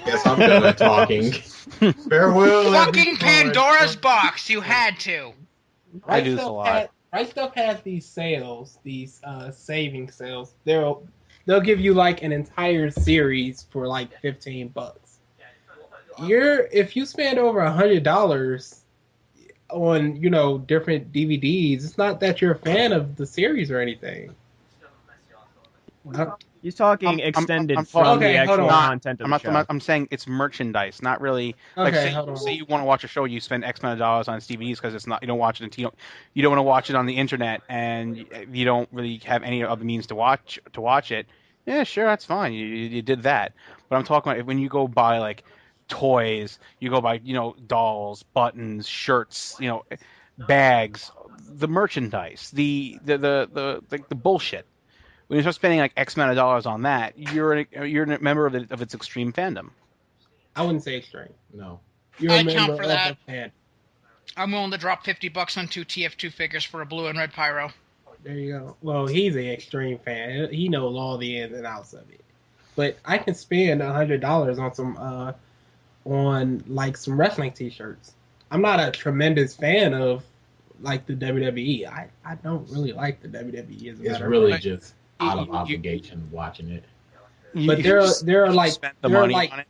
Guess I'm done talking. Farewell. Fucking everyone. Pandora's box. You had to. I do this a lot. Right Stuff has these sales, these saving sales. They'll give you like an entire series for like $15. If you spend over $100 on different DVDs, it's not that you're a fan of the series or anything. He's talking I'm extended talking- from the Okay, hold actual on. content of the show. I'm saying it's merchandise, not really. Like Okay, hold on. say you want to watch a show, you spend X amount of dollars on its DVDs because it's not you don't watch it until you don't want to watch it on the internet and you don't really have any other means to watch it. Yeah, sure, that's fine. You did that. But I'm talking about when you go buy like toys, you go buy dolls, buttons, shirts, bags, the merchandise, the bullshit. When you start spending like X amount of dollars on that, you're a member of its extreme fandom. I wouldn't say extreme. No. You're I a member count for of that. the fan. I'm willing to drop $50 on 2 TF2 figures for a blue and red pyro. There you go. Well, he's an extreme fan. He knows all the ins and outs of it. But I can spend $100 on some wrestling T-shirts. I'm not a tremendous fan of like the WWE. I don't really like the WWE as a It's matter of really fact. just out of obligation watching it. But there are like spent the money on it.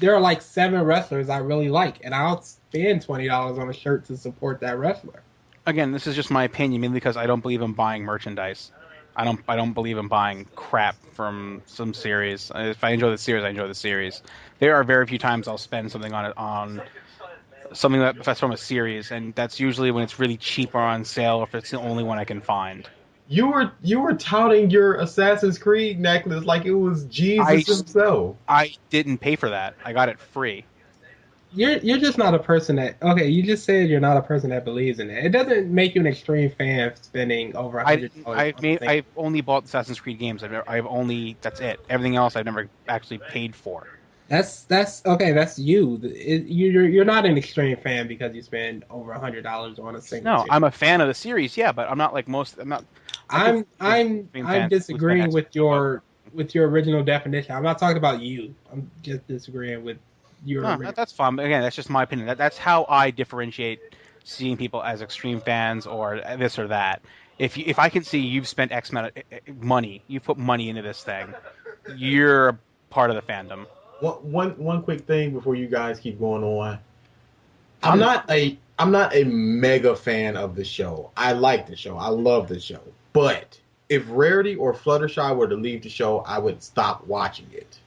there are like 7 wrestlers I really like, and I'll spend $20 on a shirt to support that wrestler. Again, this is just my opinion, mainly because I don't believe in buying merchandise. I don't believe in buying crap from some series. If I enjoy the series, I enjoy the series. There are very few times I'll spend something on something that's from a series, and that's usually when it's really cheap or on sale, or if it's the only one I can find. You were touting your Assassin's Creed necklace like it was Jesus himself. I didn't pay for that. I got it free. You're just not a person that you just said you're not a person that believes in it. It doesn't make you an extreme fan spending over $100. I've only bought Assassin's Creed games. That's it. Everything else I've never actually paid for. That's okay. That's you. You're not an extreme fan because you spend over $100 on a single. No, series. I'm a fan of the series, yeah, but I'm not like most. I'm not. I'm disagreeing with your original definition. I'm not talking about you. I'm just disagreeing with your. No, that's fine. But again, that's just my opinion. That's how I differentiate seeing people as extreme fans or this or that. If I can see you've spent X amount of money, you put money into this thing, you're a part of the fandom. One quick thing before you guys keep going on. I'm not a mega fan of the show. I like the show. I love the show. But if Rarity or Fluttershy were to leave the show, I would stop watching it.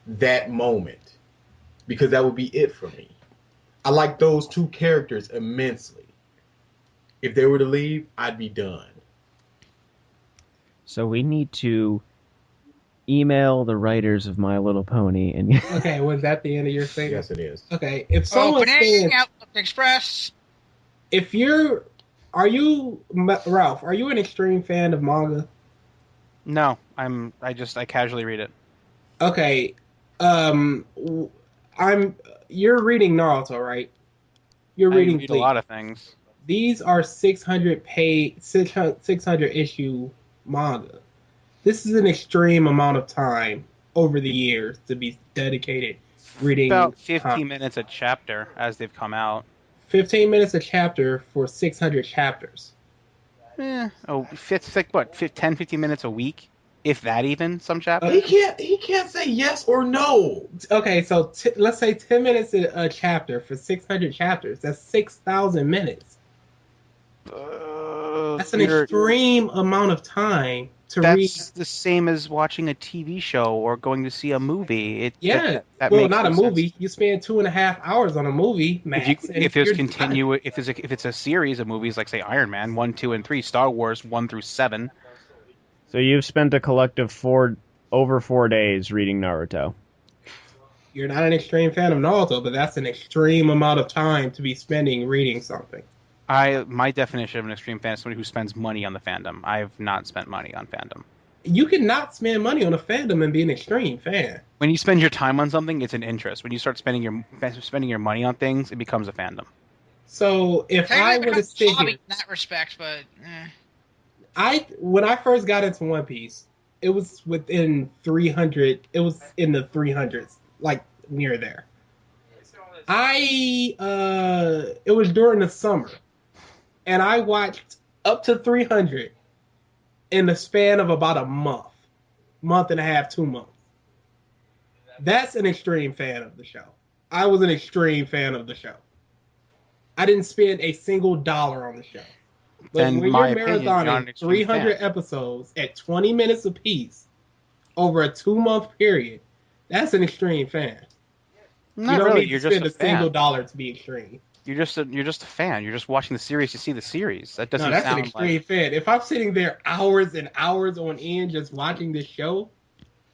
That moment. Because that would be it for me. I like those 2 characters immensely. If they were to leave, I'd be done. So we need to email the writers of My Little Pony and Okay, was that the end of your statement? Yes, it is. Okay, if someone Opening Outlook Express. Ralph, are you an extreme fan of manga? No, I casually read it. Okay, you're reading Naruto, right? You're reading I read Bleach. a lot of things. These are 600 issue manga. This is an extreme amount of time over the years to be dedicated reading. About 15 minutes a chapter as they've come out. 15 minutes a chapter for 600 chapters. It's like what, 10, 15 minutes a week, if that even. Some chapters. He can't say yes or no. Okay, so let's say 10 minutes a chapter for 600 chapters. That's 6,000 minutes. That's an extreme amount of time to read. That's the same as watching a TV show or going to see a movie. That makes not a no movie. sense. You spend 2.5 hours on a movie, max. If it's a series of movies like say Iron Man 1, 2, and 3, Star Wars 1 through 7. So you've spent a collective over 4 days reading Naruto. You're not an extreme fan of Naruto, but that's an extreme amount of time to be spending reading something. My definition of an extreme fan is somebody who spends money on the fandom. I've not spent money on fandom. You cannot spend money on a fandom and be an extreme fan. When you spend your time on something, it's an interest. When you start spending your money on things, it becomes a fandom. So if I Technically, were to becomes sit a hobby here, in that respect, but when I first got into One Piece, it was within 300. It was in the 300s, like near there. It was during the summer, and I watched up to 300 in the span of about a month and a half, 2 months. That's an extreme fan of the show. I was an extreme fan of the show. I didn't spend a single dollar on the show. But In when my you're opinion, you're not an marathoning extreme 300 fan. episodes at 20 minutes apiece over a 2 month period, that's an extreme fan. You Not don't really. need You're to just spend a a single fan. dollar to be extreme. You're just a fan. You're just watching the series to see the series. That No, doesn't that's an sound like. extreme fan. If I'm sitting there hours and hours on end just watching this show,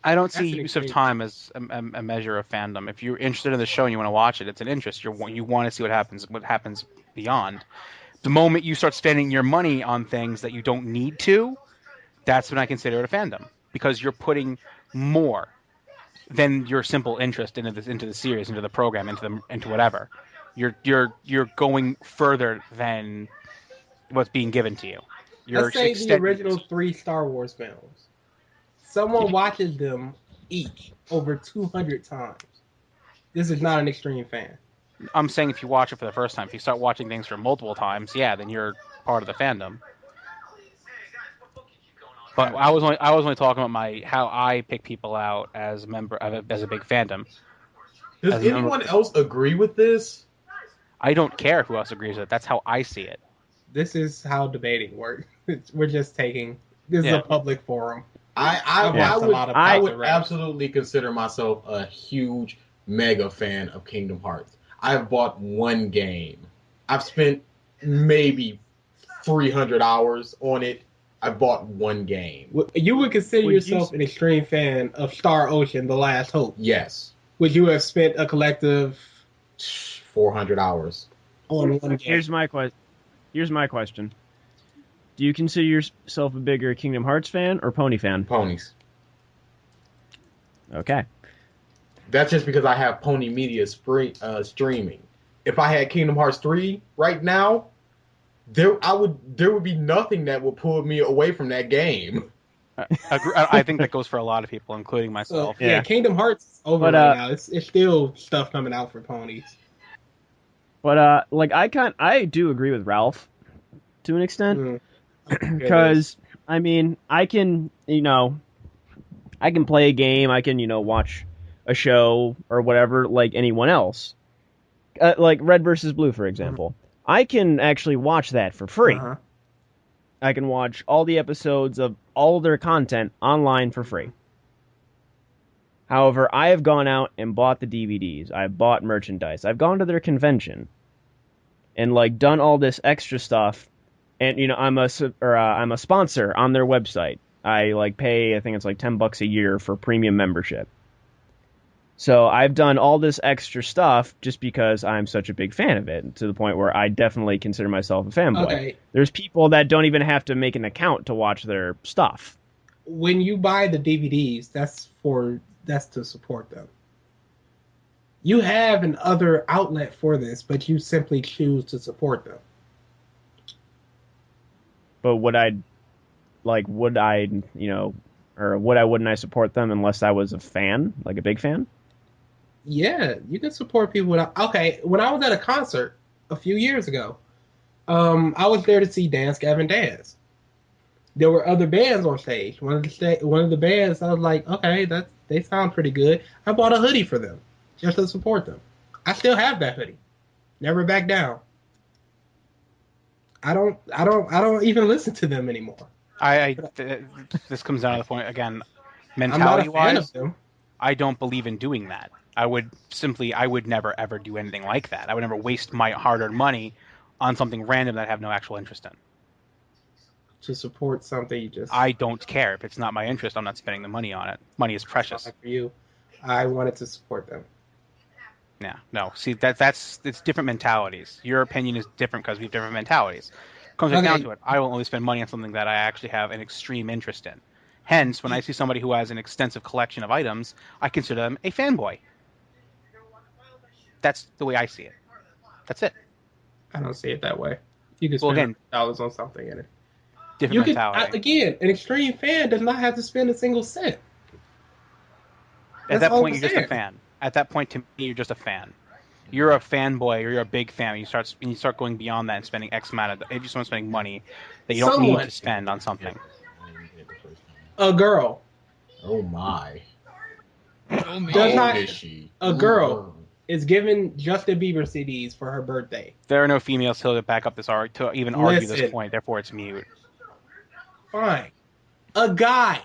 I don't see that's an use of extreme fan. time as a measure of fandom. If you're interested in the show and you want to watch it, it's an interest. You want to see what happens beyond. The moment you start spending your money on things that you don't need to, that's when I consider it a fandom because you're putting more than your simple interest into the series, into the program, into whatever. You're going further than what's being given to you. You're Let's say the extending. original three Star Wars films. Someone watches them each over 200 times. This is not an extreme fan. I'm saying if you watch it for the first time, if you start watching things for multiple times, yeah, then you're part of the fandom. But I was only talking about how I pick people out as a member as a big fandom. Does As a member, anyone else agree with this? I don't care who else agrees with it. That's how I see it. This is how debating works. We're just taking. This is Yeah. a public forum. I I've I, watched I a would lot of I House would of Reddit. absolutely consider myself a huge mega fan of Kingdom Hearts. I've bought one game. I've spent maybe 300 hours on it. I've bought one game. You would consider Would you yourself an extreme fan of Star Ocean: The Last Hope. Yes, Would you have spent a collective 400 hours. on one game? Here's my question. Do you consider yourself a bigger Kingdom Hearts fan or Pony fan? Ponies. Okay. That's just because I have Pony Media streaming. If I had Kingdom Hearts 3 right now, there would be nothing that would pull me away from that game. I think that goes for a lot of people, including So, myself. Yeah. Kingdom Hearts is over But, right now. It's still stuff coming out for ponies. But like I do agree with Ralph to an extent because I mean I can play a game, I can watch a show or whatever like anyone else. Like Red versus Blue, for example. I can actually watch that for free. Uh-huh. I can watch all the episodes of all their content online for free. However, I have gone out and bought the DVDs. I've bought merchandise. I've gone to their convention and like done all this extra stuff. And I'm a sponsor on their website. I like pay, I think it's like $10 a year for premium membership. So I've done all this extra stuff just because I'm such a big fan of it, to the point where I definitely consider myself a fanboy. Okay. There's people that don't even have to make an account to watch their stuff. When you buy the DVDs, that's to support them. You have an other outlet for this, but you simply choose to support them. But wouldn't I support them unless I was a fan, like a big fan? Yeah, you can support people without. Okay, when I was at a concert a few years ago, I was there to see Dance Gavin Dance. There were other bands on stage. One of the bands, I was like, okay, they sound pretty good. I bought a hoodie for them just to support them. I still have that hoodie. Never back down. I don't even listen to them anymore. This comes down to the point again. I'm not a Mentality fan wise, of them. I don't believe in doing that. I would never ever do anything like that. I would never waste my hard-earned money on something random that I have no actual interest in. To support something, you just. I don't care if it's not my interest. I'm not spending the money on it. Money is precious. For you, I wanted to support them. Yeah, no. See, it's different mentalities. Your opinion is different because we have different mentalities. Comes right down to it. I will only spend money on something that I actually have an extreme interest in. Hence, when I see somebody who has an extensive collection of items, I consider them a fanboy. That's the way I see it. That's it. I don't see it that way. You can Well, spend again, $100 on something in it. different You could mentality. again, an extreme fan does not have to spend a single cent. At That's that all point, I'm you're just a saying. fan. At that point, to me, you're just a fan. You're a fanboy, or you're a big fan. You start going beyond that and spending X amount of. If you start spending money that you don't need to spend on something. A girl Oh my. Oh man. does How not. old is she? A girl is given Justin Bieber CDs for her birthday. There are no females to back up this to even argue this Listen. point. Therefore, it's mute. Fine. A guy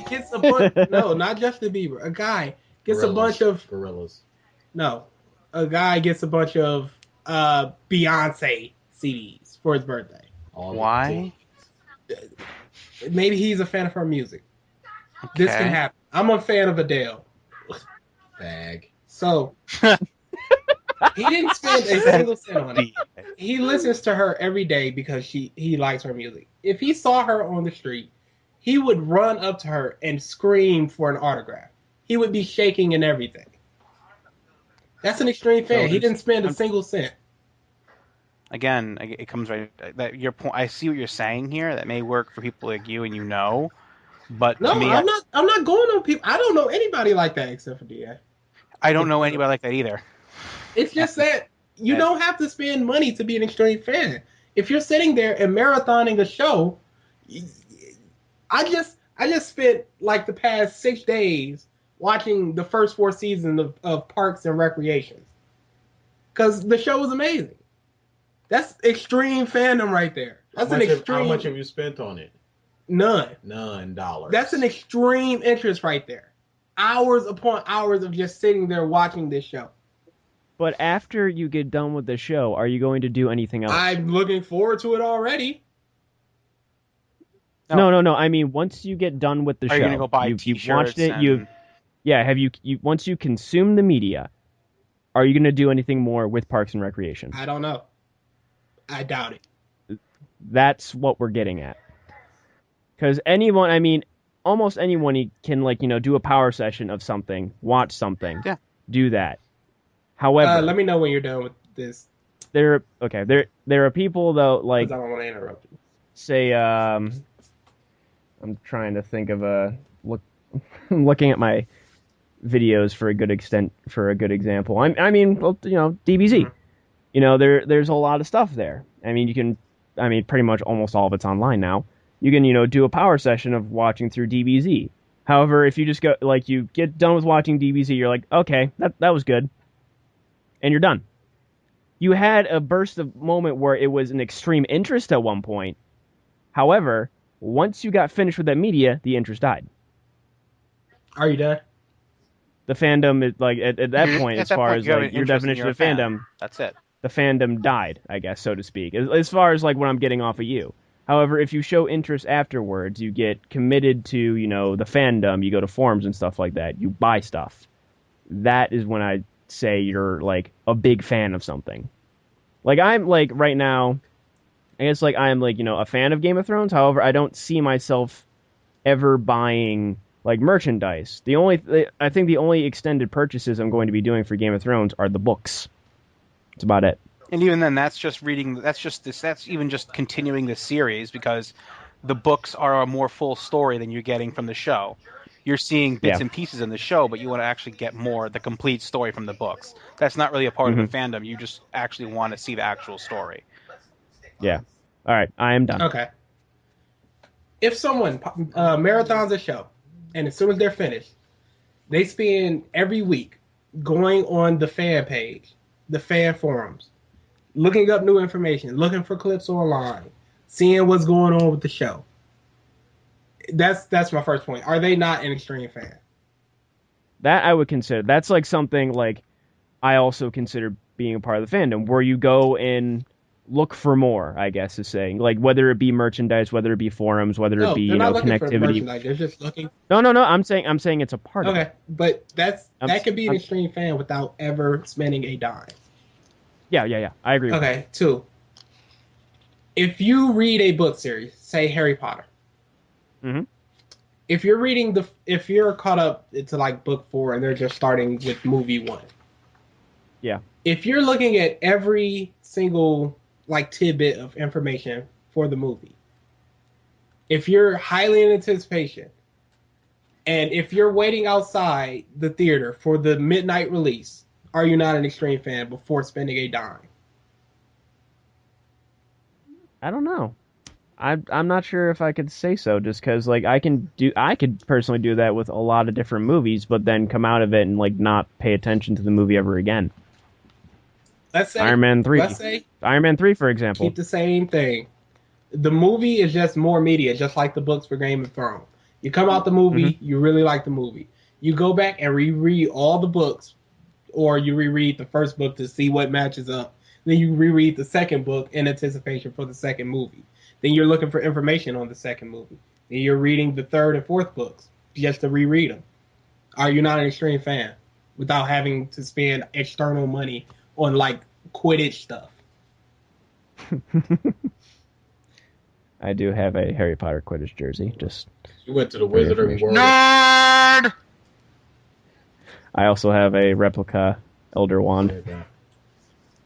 gets a bunch. No, not Justin Bieber. A guy gets a bunch of. gorillas. No, a guy gets a bunch of Beyonce CDs for his birthday. Why? Maybe he's a fan of her music. Okay. This can happen. I'm a fan of Adele. Bag. So he didn't spend a single cent on it. He listens to her every day because he likes her music. If he saw her on the street, he would run up to her and scream for an autograph. He would be shaking and everything. That's an extreme fan. He didn't spend a single cent. Again, it comes right that your point. I see what you're saying here. That may work for people like you, and but No, to me, I'm not going on people. I don't know anybody like that except for DA. I don't know anybody like that either. It's just that you don't have to spend money to be an extreme fan. If you're sitting there and marathoning a show, I just spent like the past 6 days watching the first 4 seasons of Parks and Recreation because the show was amazing. That's extreme fandom right there. That's an extreme. How much have you spent on it? None. $9. That's an extreme interest right there. Hours upon hours of just sitting there watching this show. But after you get done with the show, are you going to do anything else? I'm looking forward to it already. No. I mean, once you get done with the show, Are you gonna go buy you've watched it. and... Have you once you consume the media, are you going to do anything more with Parks and Recreation? I don't know. I doubt it. That's what we're getting at. Because almost anyone can do a power session of something, watch something, do that. However, let me know when you're done with this. There are people though, like, I don't want to interrupt you. Say, I'm trying to think of I'm looking at my videos for a good example. DBZ. Mm-hmm. There's a lot of stuff there. Pretty much almost all of it's online now. You can, do a power session of watching through DBZ. However, if you just go, you get done with watching DBZ, you're like, okay, that was good. And you're done. You had a burst of moment where it was an extreme interest at one point. However, once you got finished with that media, the interest died. Are you done? The fandom is at that point, as far as your definition of fandom, that's it. The fandom died, I guess, so to speak. As far as what I'm getting off of you. However, if you show interest afterwards, you get committed to, the fandom, you go to forums and stuff like that, you buy stuff. That is when I say you're a big fan of something. I'm right now, I guess I'm a fan of Game of Thrones. However, I don't see myself ever buying merchandise. I think the only extended purchases I'm going to be doing for Game of Thrones are the books. That's about it. And even then, that's just reading. That's even just continuing the series, because the books are a more full story than you're getting from the show. You're seeing bits and pieces in the show, but you want to actually get the complete story from the books. That's not really a part of the fandom. You just actually want to see the actual story. Yeah. All right. I am done. Okay. If someone marathons a show, and as soon as they're finished, they spend every week going on the fan page, the fan forums, looking up new information, looking for clips online, seeing what's going on with the show. That's my first point. Are they not an extreme fan? That I would consider. That's something I also consider being a part of the fandom, where you go and look for more, I guess is saying. Whether it be merchandise, whether it be forums, whether it be, connectivity. They're just looking. No. I'm saying it's a part of it. Okay, but that could be an extreme fan without ever spending a dime. Yeah. I agree with that. Okay, 2. If you read a book series, say Harry Potter, if you're caught up into like book 4 and they're just starting with movie 1. Yeah. If you're looking at every single like tidbit of information for the movie, if you're highly in anticipation, and if you're waiting outside the theater for the midnight release, are you not an extreme fan before spending a dime? I don't know. I'm not sure if I could say so, just because like I could personally do that with a lot of different movies, but then come out of it and like not pay attention to the movie ever again. Let's say Iron Man 3. Let's say Iron Man 3, for example. keep the same thing. The movie is just more media, just like the books for Game of Thrones. You come out the movie, you really like the movie. You go back and reread all the books, or you reread the first book to see what matches up. Then you reread the second book in anticipation for the second movie. Then you're looking for information on the second movie. Then you're reading the third and fourth books just to reread them. Are you not an extreme fan without having to spend external money on like Quidditch stuff? I do have a Harry Potter Quidditch jersey. Just You went to the Wizarding World. Nerd! I also have a replica Elder Wand.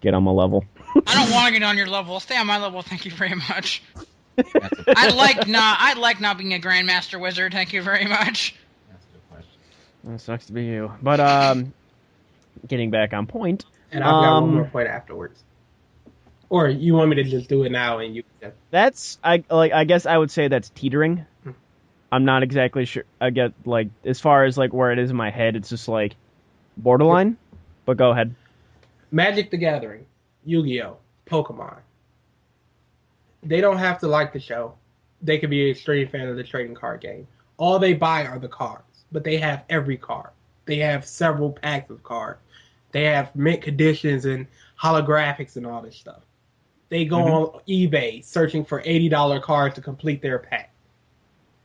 Get on my level. I don't want to get on your level. Stay on my level, thank you very much. I like not being a Grandmaster Wizard, thank you very much. That's a good question. It sucks to be you. But getting back on point. And I've got one more point afterwards. Or you want me to just do it now and you can... That's I guess I would say that's teetering. I'm not exactly sure. I get like as far as like where it is in my head, it's just like borderline. But go ahead. Magic the Gathering, Yu-Gi-Oh, Pokemon. They don't have to like the show. They could be an extreme fan of the trading card game. All they buy are the cards, but they have every card. They have several packs of cards. They have mint conditions and holographics and all this stuff. They go on eBay searching for $80 cards to complete their pack.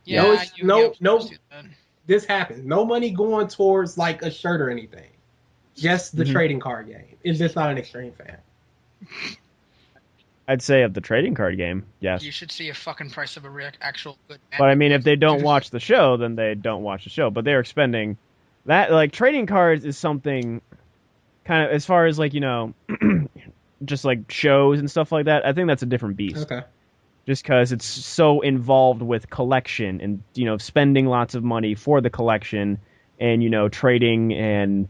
Yeah, no, this happens. No money going towards like a shirt or anything. Just the trading card game. It's just not an extreme fan. I'd say of the trading card game, yes. You should see a fucking price of a real, actual good. But I mean, if they don't watch the show, then they don't watch the show. But they're expending that. Like trading cards is something kind of as far as like just like shows and stuff like that. I think that's a different beast. Okay. Just because it's so involved with collection and spending lots of money for the collection and trading and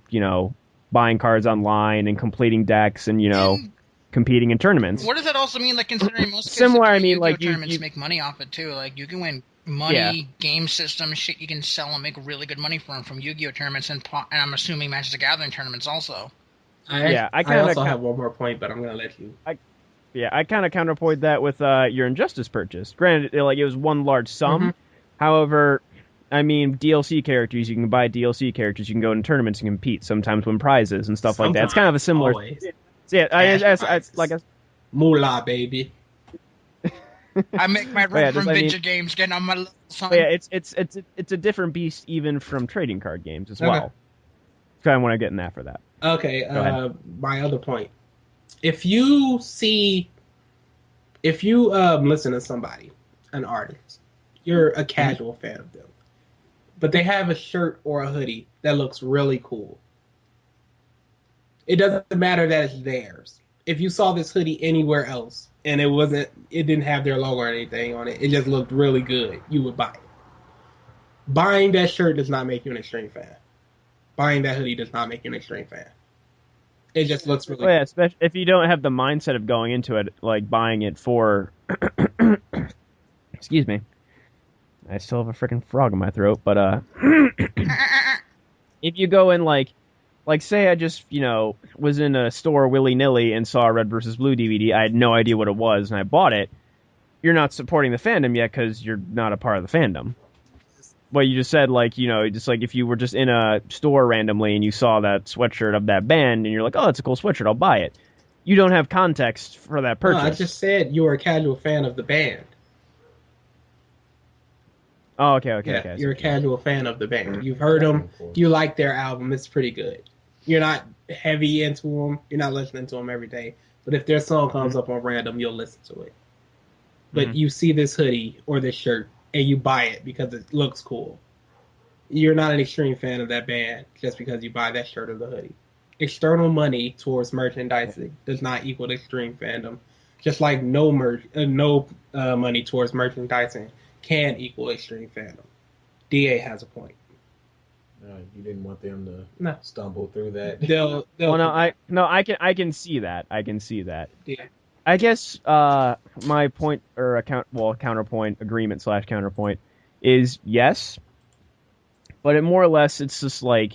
buying cards online and completing decks and competing in tournaments. What does that also mean? Like considering most kids Similar, that I mean, Yu-Gi-Oh like tournaments you make money off it too. Like you can win money, game systems, shit you can sell and make really good money from Yu-Gi-Oh tournaments and I'm assuming Magic the Gathering tournaments also. I also have one more point, but I'm gonna let you. I kind of counterpoint that with your Injustice purchase. Granted, like it was one large sum. However, I mean, DLC characters, you can buy DLC characters, you can go in tournaments and compete, sometimes win prizes and stuff like that. It's kind of a similar... Always. Yeah, I Moolah, baby. I make my rent from video games, getting on my level. Yeah, it's a different beast even from trading card games as well. That's kind of what I'm getting at for that. Okay, my other point. If you listen to somebody, an artist, you're a casual fan of them, but they have a shirt or a hoodie that looks really cool. It doesn't matter that it's theirs. If you saw this hoodie anywhere else and it didn't have their logo or anything on it, it just looked really good, you would buy it. Buying that shirt does not make you an extreme fan. Buying that hoodie does not make you an extreme fan. It just looks really cool. Yeah, especially if you don't have the mindset of going into it, like buying it for... Excuse me. I still have a freaking frog in my throat, but if you go in like say I just, was in a store willy-nilly and saw a Red vs. Blue DVD, I had no idea what it was, and I bought it, you're not supporting the fandom yet because you're not a part of the fandom. What you just said, just like if you were just in a store randomly and you saw that sweatshirt of that band and you're like, oh, that's a cool sweatshirt, I'll buy it. You don't have context for that purchase. No, I just said you were a casual fan of the band. Oh, okay. Yeah, you're a casual fan of the band. You've heard them. You like their album. It's pretty good. You're not heavy into them. You're not listening to them every day. But if their song comes up on random, you'll listen to it. But you see this hoodie or this shirt and you buy it because it looks cool. You're not an extreme fan of that band just because you buy that shirt or the hoodie. External money towards merchandising does not equal extreme fandom. Just like no money towards merchandising can equal extreme fandom. DA has a point. You didn't want them to No. stumble through that. They'll Well, I can see that. I can see that. Yeah. I guess my point or counterpoint agreement / counterpoint is yes, but it more or less it's just like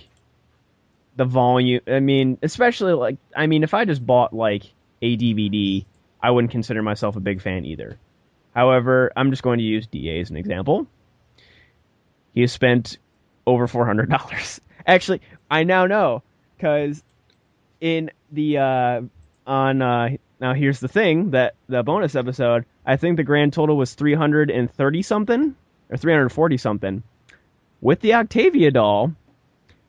the volume. I mean, especially if I just bought like a DVD, I wouldn't consider myself a big fan either. However, I'm just going to use DA as an example. He has spent over $400. Actually, I now know because in the now here's the thing that the bonus episode, I think the grand total was 330 something or 340 something. With the Octavia doll,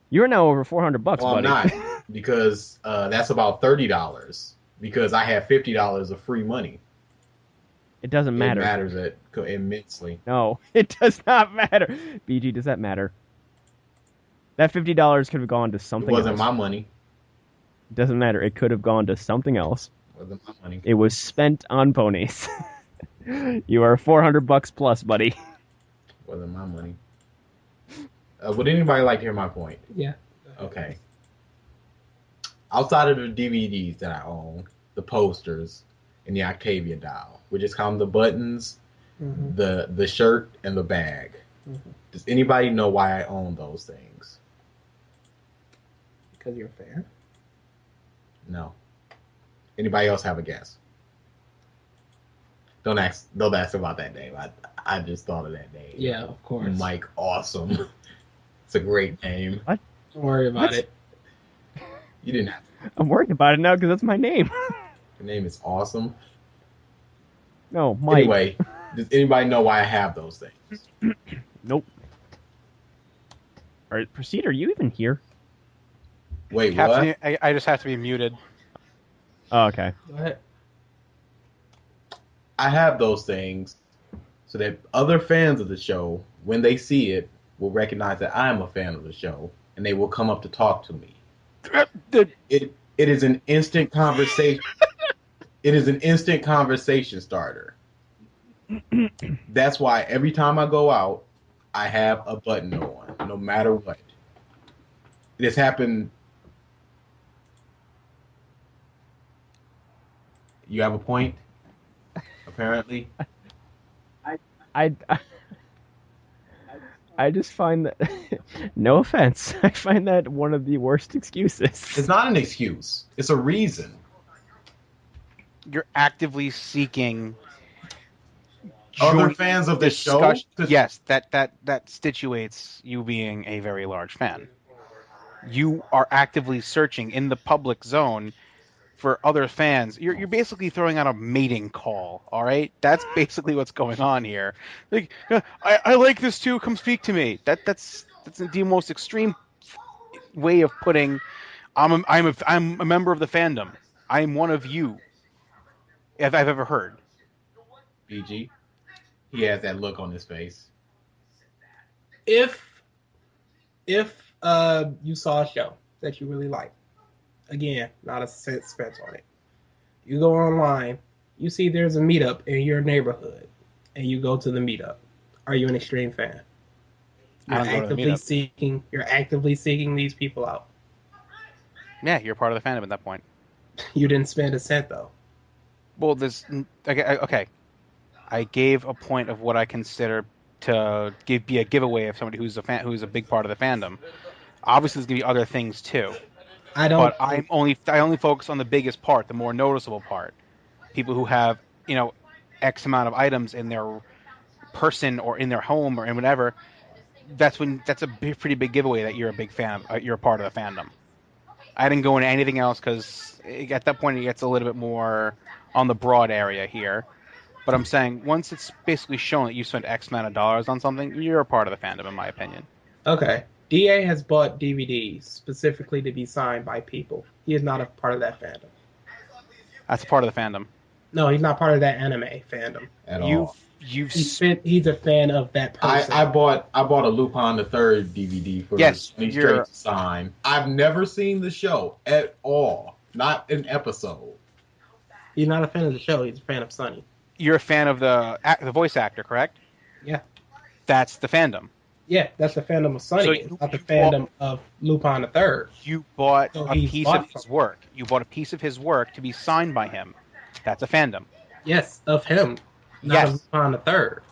you're now over $400, well, buddy. I'm not because that's about $30 because I have $50 of free money. It doesn't matter. It matters immensely. No, it does not matter. BG, does that matter? That $50 could have gone to something else. It wasn't my money. It doesn't matter. It could have gone to something else. It wasn't my money. It was spent on ponies. You are $400 plus, buddy. It wasn't my money. Would anybody like to hear my point? Yeah. Okay. Outside of the DVDs that I own, the posters, and the Octavia doll, which is called the buttons, the shirt, and the bag. Does anybody know why I own those things? Because you're a fan? No. Anybody else have a guess? Don't ask about that name. I just thought of that name. Yeah, of course. Mike Awesome. It's a great name. What? Don't worry about it. You didn't have to. I'm worried about it now because that's my name. Your name is Awesome. No, Mike. Anyway, does anybody know why I have those things? Nope. All right, Proceed, are you even here? Wait, what? I just have to be muted. Oh, okay. Go ahead. I have those things so that other fans of the show, when they see it, will recognize that I'm a fan of the show, and they will come up to talk to me. It is an instant conversation. It is an instant conversation starter. That's why every time I go out, I have a button on, no matter what. It has happened. You have a point, apparently. I just find that, no offense, I find that one of the worst excuses. It's not an excuse. It's a reason. You're actively seeking Other joint fans of the show? discussion. Yes, that situates you being a very large fan. You are actively searching in the public zone for other fans. You're basically throwing out a mating call, all right? That's basically what's going on here. Like, I like this too, come speak to me. That's the most extreme way of putting I'm a member of the fandom. I'm one of you. If I've ever heard. BG, he has that look on his face. If you saw a show that you really like, again, not a cent spent on it. You go online, you see there's a meetup in your neighborhood, and you go to the meetup. Are you an extreme fan? You're actively seeking these people out. Yeah, you're part of the fandom at that point. You didn't spend a cent though. Well, okay. I gave a point of what I consider to be a giveaway of somebody who's a big part of the fandom. Obviously, there's gonna be other things too. But I only focus on the biggest part, the more noticeable part. People who have X amount of items in their person or in their home or in whatever. That's a pretty big giveaway that you're a big fan of. You're a part of the fandom. I didn't go into anything else because at that point it gets a little bit more on the broad area here. But I'm saying once it's basically shown that you spent X amount of dollars on something, you're a part of the fandom, in my opinion. Okay. DA has bought DVDs specifically to be signed by people. He is not a part of that fandom. That's a part of the fandom. No, he's not part of that anime fandom. At all. He's a fan of that person. I bought a Lupin the Third DVD for Sonny Strait to sign. I've never seen the show at all, not an episode. He's not a fan of the show. He's a fan of Sonny. You're a fan of the voice actor, correct? Yeah. That's the fandom. Yeah, that's the fandom of Sonny. So it's not the fandom of Lupin the Third. You bought a piece of his work. You bought a piece of his work to be signed by him. That's a fandom. Yes, of him, not of Lupin the Third.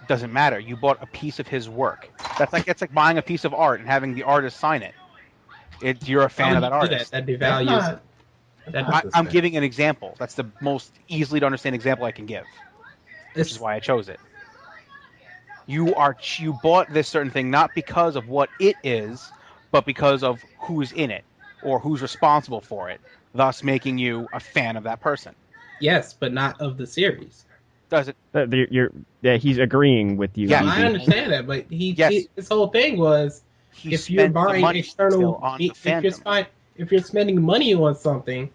Doesn't matter. You bought a piece of his work. It's like buying a piece of art and having the artist sign it. You're a fan of that artist. That devalues. I'm giving an example. That's the most easily to understand example I can give. Which is why I chose it. You bought this certain thing not because of what it is, but because of who's in it or who's responsible for it, thus making you a fan of that person. Yes, but not of the series. Does it? He's agreeing with you. Yeah, I understand that, but his whole thing was if you're buying external, if you're spending money on something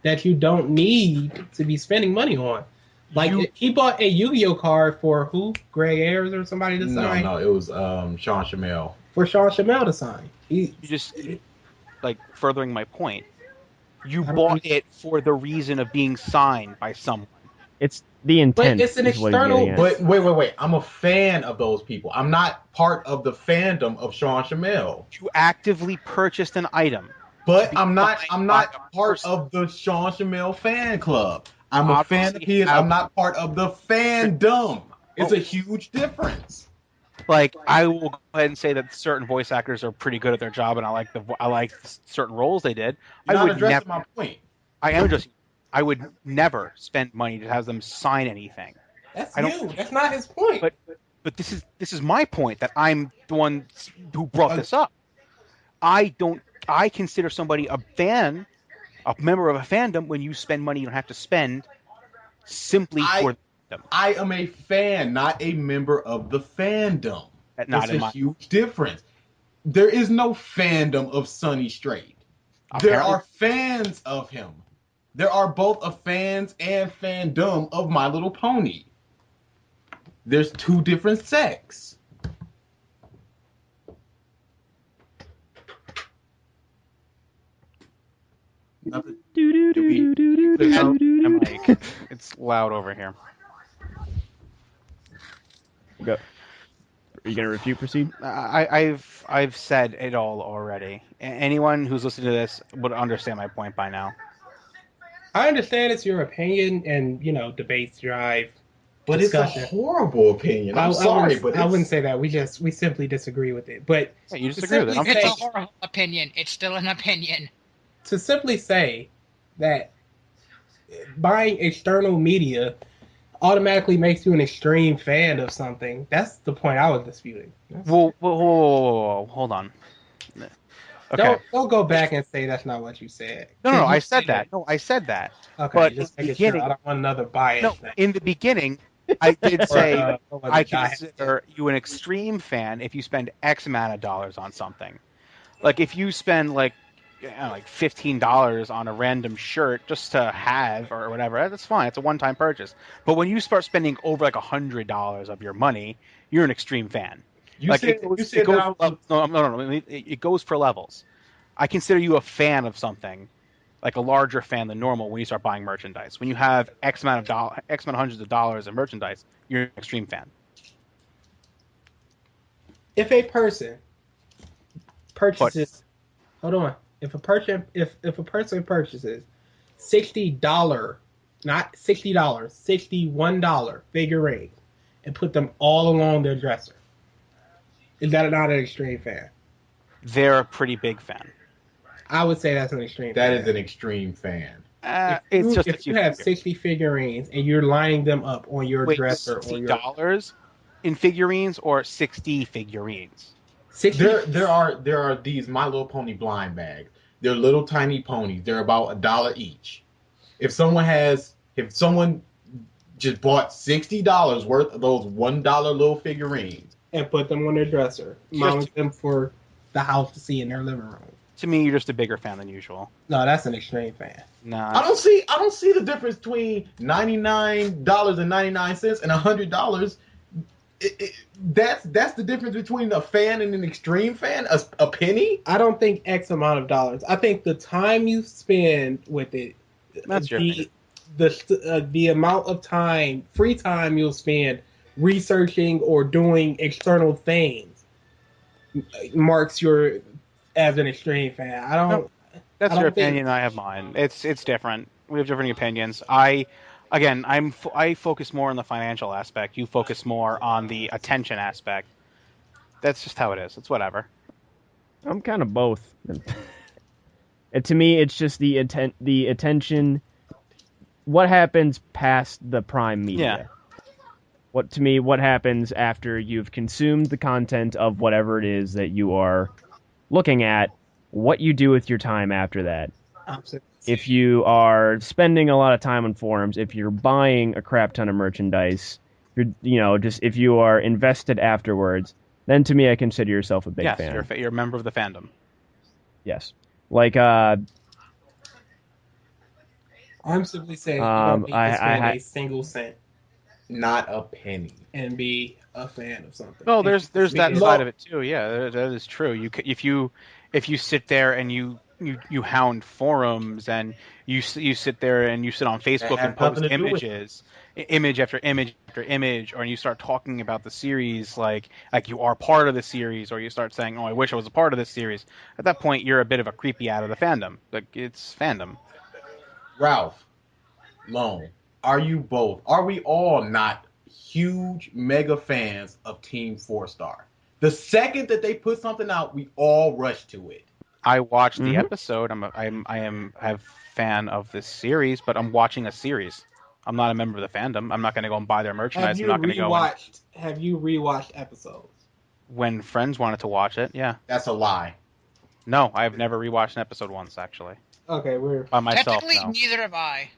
that you don't need to be spending money on. Like, he bought a Yu-Gi-Oh card for who? Greg Ayers or somebody to sign? No, it was Sean Shamel. For Sean Shamel to sign. You just, like, furthering my point. You bought it for the reason of being signed by someone. It's the intent. But it's an external... But wait. I'm a fan of those people. I'm not part of the fandom of Sean Shamel. You actively purchased an item. But I'm not part of the Sean Shamel fan club. I'm a fan of his. I'm not part of the fandom. It's a huge difference. Like, I will go ahead and say that certain voice actors are pretty good at their job, and I like certain roles they did. You're not addressing my point. I am addressing. I would never spend money to have them sign anything. That's That's not his point. But this is my point, that I'm the one who brought this up. I consider somebody a fan, a member of a fandom, when you spend money you don't have to spend simply for them. I am a fan, not a member of the fandom. It's a huge difference. There is no fandom of Sonny Strait. There are fans of him. There are both a fans and fandom of My Little Pony. There's two different sects. It's loud over here. Go. Are you gonna refute? Proceed. I've said it all already. Anyone who's listening to this would understand my point by now. I understand it's your opinion, and debates drive. But discussion. It's a horrible opinion. I'm sorry, but I wouldn't say that. We simply disagree with it. But you disagree with it. It's a horrible opinion. It's still an opinion. To simply say that buying external media automatically makes you an extreme fan of something, that's the point I was disputing. Whoa, hold on. Okay. Don't go back and say that's not what you said. No, I said that. No, I said that. Okay, but just making sure. I don't want another bias. No, in the beginning, I did say I consider you an extreme fan if you spend X amount of dollars on something. Like, if you spend like $15 on a random shirt just to have or whatever, that's fine. It's a one-time purchase. But when you start spending over like $100 of your money, you're an extreme fan. It goes for levels. I consider you a fan of something, like a larger fan than normal, when you start buying merchandise. When you have X amount of hundreds of dollars in merchandise, you're an extreme fan. If a person purchases, if a person purchases $60, not $60, $61 figurines and put them all along their dresser, is that not an extreme fan? They're a pretty big fan. I would say that's an extreme fan. That is an extreme fan. If you have 60 figurines and you're lining them up on your dresser, $60 in figurines or 60 figurines? 60? There are these My Little Pony blind bags. They're little tiny ponies. They're about $1 each. If someone just bought $60 worth of those $1 little figurines and put them on their dresser, mounted them for the house to see in their living room. To me, you're just a bigger fan than usual. No, that's an extreme fan. Nah. I don't see the difference between $99.99 and $100. That's the difference between a fan and an extreme fan. A penny. I don't think X amount of dollars. I think the time you spend with it, That's your opinion. the amount of time, free time you'll spend researching or doing external things marks your as an extreme fan. I don't. That's I don't your think- opinion. I have mine. It's different. We have different opinions. I focus more on the financial aspect. You focus more on the attention aspect. That's just how it is. It's whatever. I'm kind of both. And to me, it's just the attention. What happens past the Prime media? Yeah. What happens after you've consumed the content of whatever it is that you are looking at? What you do with your time after that? Absolutely. If you are spending a lot of time on forums, if you're buying a crap ton of merchandise, if you are invested afterwards, then to me, I consider yourself a big fan. Yes, you're a member of the fandom. Yes. Like, I'm simply saying you don't need to spend a single cent Not a penny. and be a fan of something. No, there's that Because- side of it too. Yeah, that is true. If you sit there and you hound forums and you sit there and you sit on Facebook has and post nothing to do with images, image after image after image, or you start talking about the series like you are part of the series, or you start saying, "Oh, I wish I was a part of this series." At that point, you're a bit of a creepy out of the fandom. Like it's fandom. Ralph, Lone, are you both? Are we all not huge mega fans of Team 4-Star? The second that they put something out, we all rush to it. I watched the Mhm. episode. I am a fan of this series, but I'm watching a series. I'm not a member of the fandom. I'm not going to go and buy their merchandise. Have you I'm not going to go and, rewatched episodes? when friends wanted to watch it. Yeah. That's a lie. No, I've never rewatched an episode once actually Okay, we're. by myself. Technically, No. neither have I.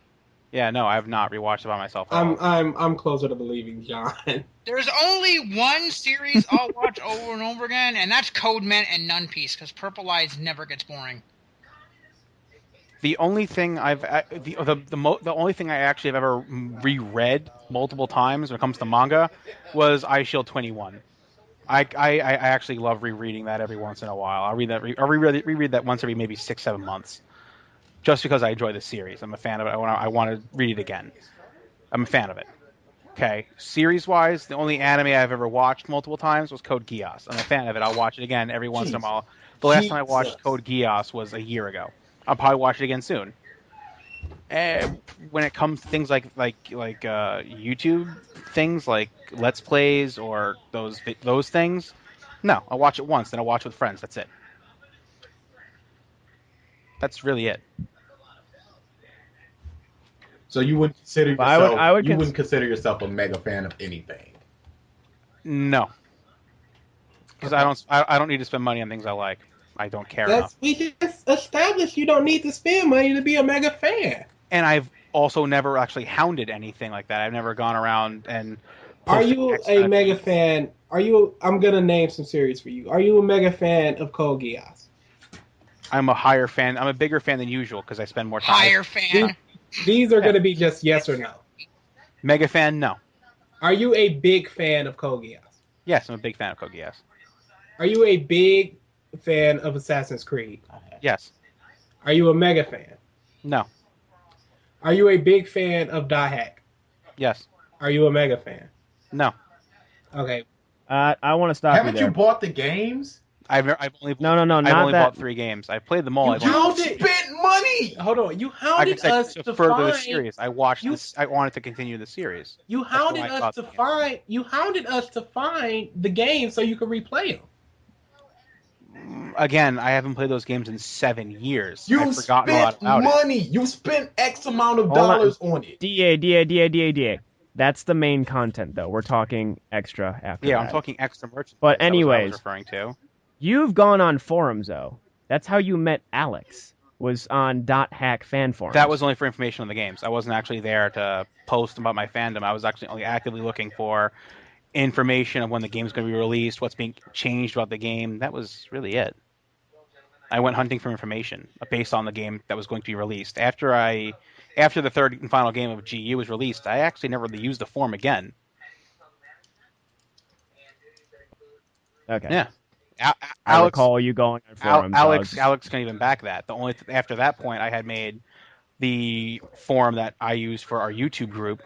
Yeah, no, I have not rewatched it by myself. At all. I'm closer to believing John. There's only one series I'll watch over and over again, and that's Code Men and Nun Piece, because Purple Eyes never gets boring. The only thing the only thing I actually have ever reread multiple times when it comes to manga was I Shield 21. I actually love rereading that every once in a while. I'll reread that once every maybe 6-7 months, just because I enjoy the series. I'm a fan of it. I want to read it again. I'm a fan of it. Okay, series-wise, the only anime I've ever watched multiple times was Code Geass. I'm a fan of it. I'll watch it again every once in a while. The last time I watched Code Geass was a year ago. I'll probably watch it again soon. And when it comes to things like YouTube things like Let's Plays or those things, no, I'll watch it once, then I'll watch it with friends. That's it. That's really it. So you wouldn't consider But yourself I would you wouldn't consider yourself a mega fan of anything. No, because I don't need to spend money on things I like. I don't care enough. We just established you don't need to spend money to be a mega fan. And I've also never actually hounded anything like that. I've never gone around and. Are you X a mega fan? I'm gonna name some series for you. Are you a mega fan of Code Geass? I'm a higher fan. I'm a bigger fan than usual because I spend more time. Higher fan. These are gonna be just yes or no. Mega fan? No. Are you a big fan of Code Geass? Yes, I'm a big fan of Code Geass. Are you a big fan of Assassin's Creed? Yes. Are you a mega fan? No. Are you a big fan of Die Hack? Yes. Are you a mega fan? No. Okay. I want to stop Haven't you there. you bought the games? I've only No, I've not only that. bought 3 games. I've played them all. You spent money. Hold on. You I hounded just us to to further the find. series. I watched this. I wanted to continue the series. You why hounded I us bought to the game. find. You hounded us to find the game so you could replay them. Again, I haven't played those games in 7 years. You I've forgotten a lot spent about it. money. You spent X amount of Hold on. dollars on it. DA. That's the main content, though. We're talking extra after Yeah, that. I'm talking extra merchandise. But That was what I anyways. was referring to. You've gone on forums, though. That's how you met Alex, was on .hack fan forums. That was only for information on the games. I wasn't actually there to post about my fandom. I was actually only actively looking for information of when the game's going to be released, what's being changed about the game. That was really it. I went hunting for information based on the game that was going to be released. After the third and final game of GU was released, I actually never really used the forum again. Okay. Yeah. I recall you going on forums. Alex can even back that. The only after that point, I had made the forum that I used for our YouTube group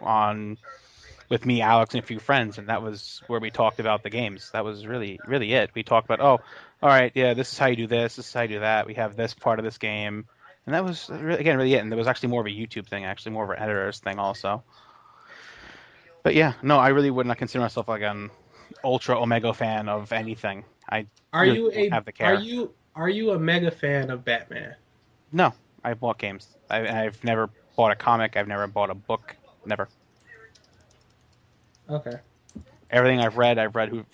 with me, Alex, and a few friends, and that was where we talked about the games. That was really, really it. We talked about, all right, yeah, this is how you do this is how you do that. We have this part of this game, and that was again really it. And there was actually more of a YouTube thing, actually more of an editor's thing also. But yeah, no, I really would not consider myself like an ultra omega fan of anything. I really don't have the care. Are you a mega fan of Batman? No, I've bought games. I've never bought a comic. I've never bought a book. Never. Okay. Everything I've read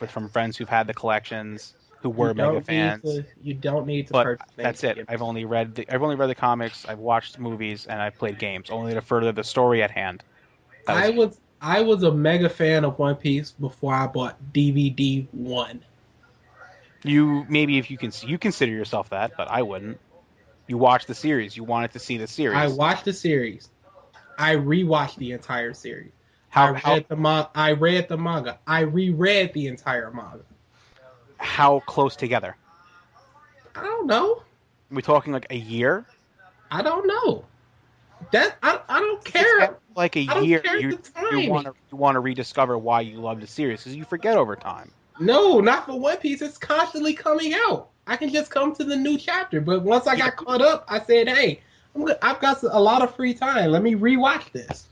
from friends who've had the collections, who were mega fans. You don't need to but purchase. That's it. I've only read the comics. I've watched movies, and I've played games, only to further the story at hand. I was a mega fan of One Piece before I bought DVD 1. You maybe if you consider yourself that, but I wouldn't. You watched the series. You wanted to see the series. I watched the series. I rewatched the entire series. I read the manga. I reread the entire manga. How close together? I don't know. Are we talking like a year? I don't know. That I don't care. Like a year, you want to rediscover why you love the series because you forget over time. No, not for One Piece. It's constantly coming out. I can just come to the new chapter. But once I got caught up, I said, "Hey, I've got a lot of free time. Let me rewatch this."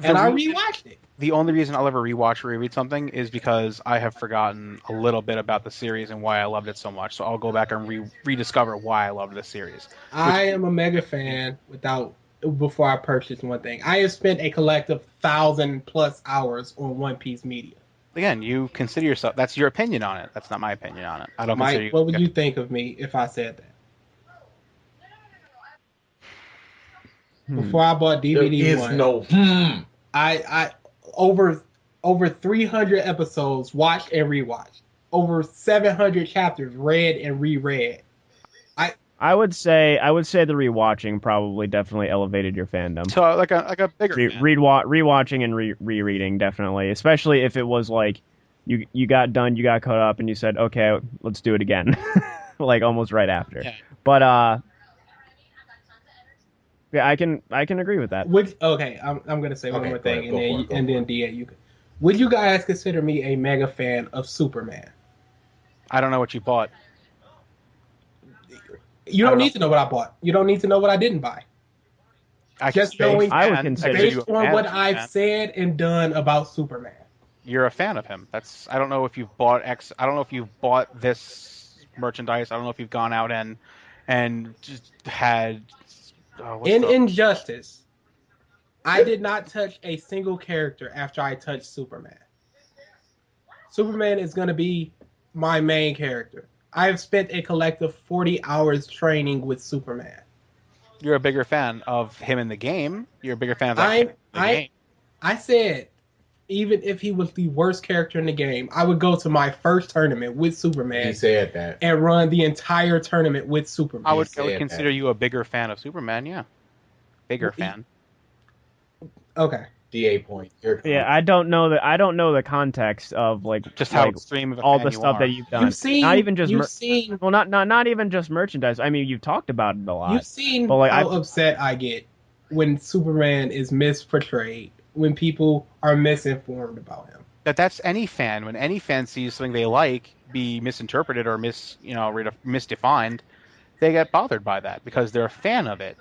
And I rewatched it. The only reason I'll ever rewatch or reread something is because I have forgotten a little bit about the series and why I loved it so much. So I'll go back and rediscover why I loved the series. I am a mega fan before I purchased one thing. I have spent a collective 1,000+ hours on One Piece media. Again, you consider yourself. That's your opinion on it. That's not my opinion on it. I don't consider you. What would you think of me if I said that? Before I bought DVD one, I over 300 episodes watched and rewatched. Over 700 chapters read and reread. I would say the rewatching probably definitely elevated your fandom. So like a bigger rewatching and rereading definitely, especially if it was like you got done, you got caught up, and you said, okay, let's do it again, like almost right after. Yeah. But yeah, I can agree with that. I'm gonna say one more thing, and then DA, you can. Would you guys consider me a mega fan of Superman? I don't know what you bought. You don't need to know what I bought. You don't need to know what I didn't buy. Based on what I've said and done about Superman. You're a fan of him. I don't know if you've bought I don't know if you've bought this merchandise. I don't know if you've gone out and just had. Injustice, I did not touch a single character after I touched Superman. Superman is going to be my main character. I have spent a collective 40 hours training with Superman. You're a bigger fan of him in the game. You're a bigger fan of that game. I said, even if he was the worst character in the game, I would go to my first tournament with Superman. He said that. And run the entire tournament with Superman. I would consider you a bigger fan of Superman, yeah. Bigger fan. Okay. DA point. Yeah, I don't know the context of just how extreme of a all fan the stuff that you've done. Not even just not even just merchandise. I mean, you've talked about it a lot. You've seen how upset I get when Superman is misportrayed, when people are misinformed about him. That's any fan. When any fan sees something they like be misinterpreted or misdefined, they get bothered by that because they're a fan of it.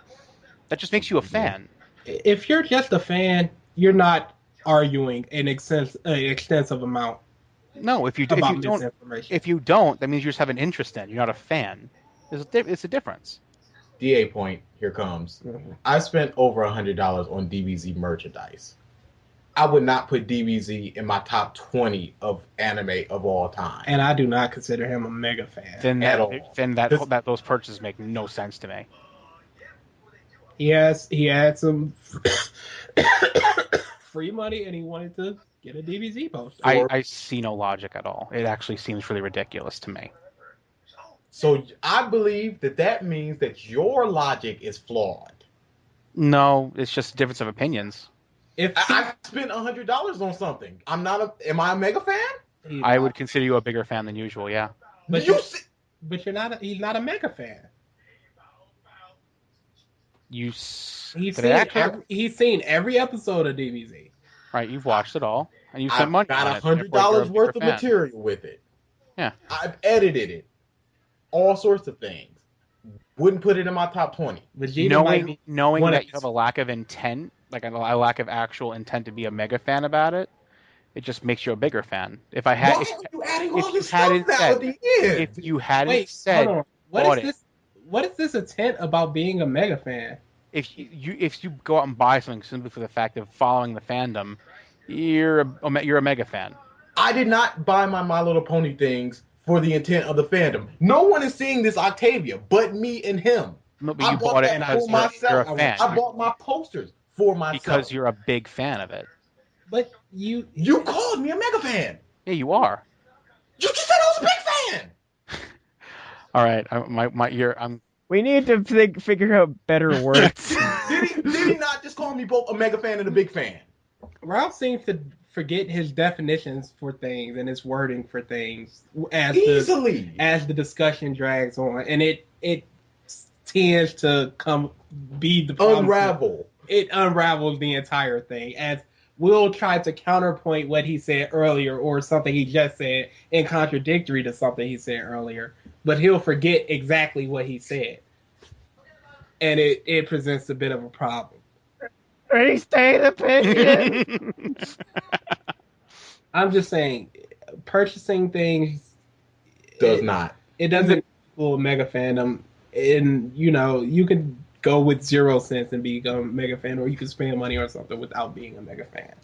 That just makes you a fan. If you're just a fan, you're not arguing an extensive amount. No, if you don't, that means you just have an interest in. You're not a fan. It's a difference. DA point. Here comes. Mm-hmm. I spent over $100 on DBZ merchandise. I would not put DBZ in my top 20 of anime of all time. And I do not consider him a mega fan at all. Then those purchases make no sense to me. He had some free money, and he wanted to get a DBZ poster. I see no logic at all. It actually seems really ridiculous to me. So I believe that means that your logic is flawed. No, it's just a difference of opinions. If I spent $100 on something. Am I a mega fan? I would consider you a bigger fan than usual. Yeah. But You see, but you're not. He's not a mega fan. He's seen every episode of DBZ. Right, you've watched it all, and you I've spent money got on it. $100 worth of fan. material with it. Yeah. I've edited it. All sorts of things. Wouldn't put it in my top 20. Knowing that you have a lack of intent, like a lack of actual intent to be a mega fan about it, it just makes you a bigger fan. If I had, Why are you adding all if this you stuff hadn't now said, at the end? if you hadn't Wait, said, hold on. What is this intent about being a mega fan? if you go out and buy something simply for the fact of following the fandom, you're a mega fan. I did not buy My Little Pony things for the intent of the fandom. No one is seeing this Octavia but me and him. No, but you bought it because you're a fan. I bought my posters for myself. Because you're a big fan of it. But you called me a mega fan. Yeah, you are. You just said I was a big fan. All right, We need to figure out better words. Did he not just call me both a mega fan and a big fan? Ralph seems to forget his definitions for things and his wording for things as the discussion drags on, and it tends to be the problem. Unravel. It unravels the entire thing as Will try to counterpoint what he said earlier or something he just said in contradictory to something he said earlier, but he'll forget exactly what he said, and it presents a bit of a problem. Restate opinion. I'm just saying, purchasing things does not. It doesn't equal mega fandom. And you could go with 0 cents and become a mega fan, or you could spend money on something without being a mega fan.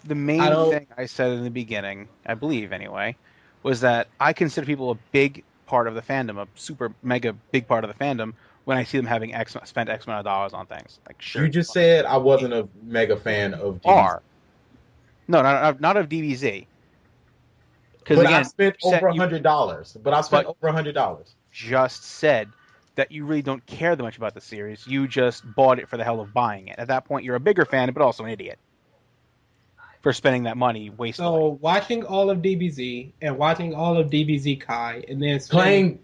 The main thing I said in the beginning, I believe anyway, was that I consider people a big part of the fandom, a super mega big part of the fandom, when I see them having spent X amount of dollars on things. Like, sure, you just said I wasn't a mega fan of DBZ. No, not of DBZ. But again, I spent over $100. Just said that you really don't care that much about the series. You just bought it for the hell of buying it. At that point, you're a bigger fan, but also an idiot for spending that money wastefully. So watching all of DBZ and watching all of DBZ Kai, and then playing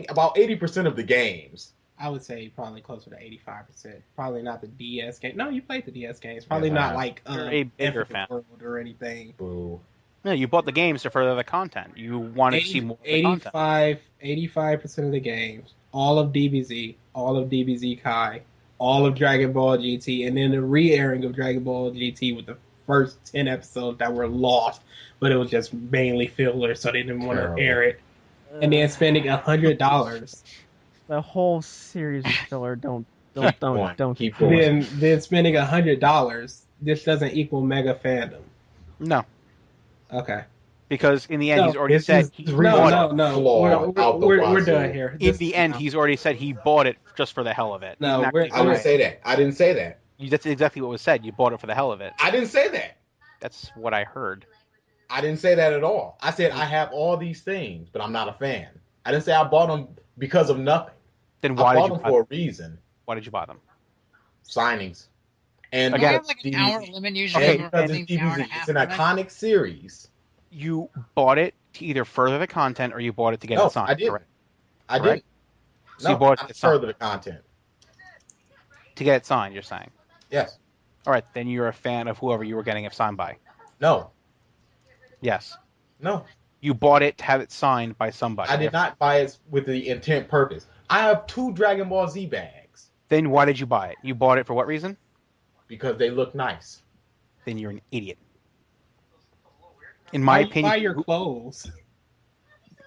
about 80% of the games. I would say probably closer to 85%. Probably not the DS game. No, you played the DS games. Probably not like a bigger fan or anything. Boo. No, you bought the games to further the content. You wanted to see more of the content. 85% of the games. All of DBZ, all of DBZ Kai, all of Dragon Ball GT, and then the re-airing of Dragon Ball GT with the first 10 episodes that were lost, but it was just mainly filler, so they didn't want to air it. And then spending $100. The whole series is filler. Don't keep going. Then spending $100. This doesn't equal mega fandom. No. Okay. Because in the end, he's already said we're done here. In the end, he's already said he bought it just for the hell of it. No, I didn't say that. That's exactly what was said. You bought it for the hell of it. I didn't say that. That's what I heard. I didn't say that at all. I said I have all these things, but I'm not a fan. I didn't say I bought them because of nothing. Then why did you buy them for a reason? Why did you buy them? Signings. And again, have like an hour limit usually. Because it's an iconic series. You bought it to either further the content or you bought it to get it signed. I did. Correct. I did. So you bought it to further the content. To get it signed, you're saying? Yes. All right, then you're a fan of whoever you were getting it signed by. No. Yes. No. You bought it to have it signed by somebody. I did not buy it with the intent purpose. I have 2 Dragon Ball Z bags. Then why did you buy it? You bought it for what reason? Because they look nice. Then you're an idiot. In my opinion, buy your clothes.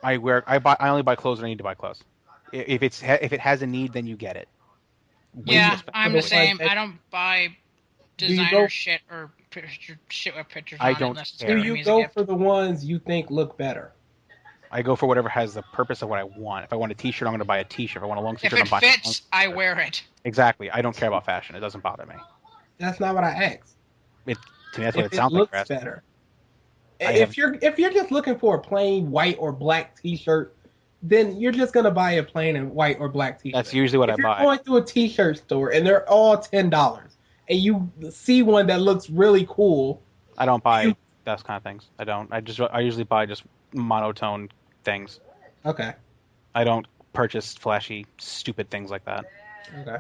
I only buy clothes when I need to buy clothes. If it has a need, then you get it. Yeah, I'm the same. I don't buy designer shit or shit with pictures on it. Unless it's do you go for the ones you think look better? I go for whatever has the purpose of what I want. If I want a T-shirt, I'm going to buy a T-shirt. If I want a long T-shirt, I'm buying it. If it fits, I wear it. Exactly. I don't care about fashion. It doesn't bother me. That's not what I asked. To me, that's what it sounds like. It looks better. If you're just looking for a plain white or black T-shirt then you're just gonna buy a plain and white or black T-shirt. That's usually what if I you're buy. going to a T-shirt store and they're all $10, and you see one that looks really cool, I don't buy those kind of things. I don't. I usually buy just monotone things. Okay. I don't purchase flashy, stupid things like that. Okay.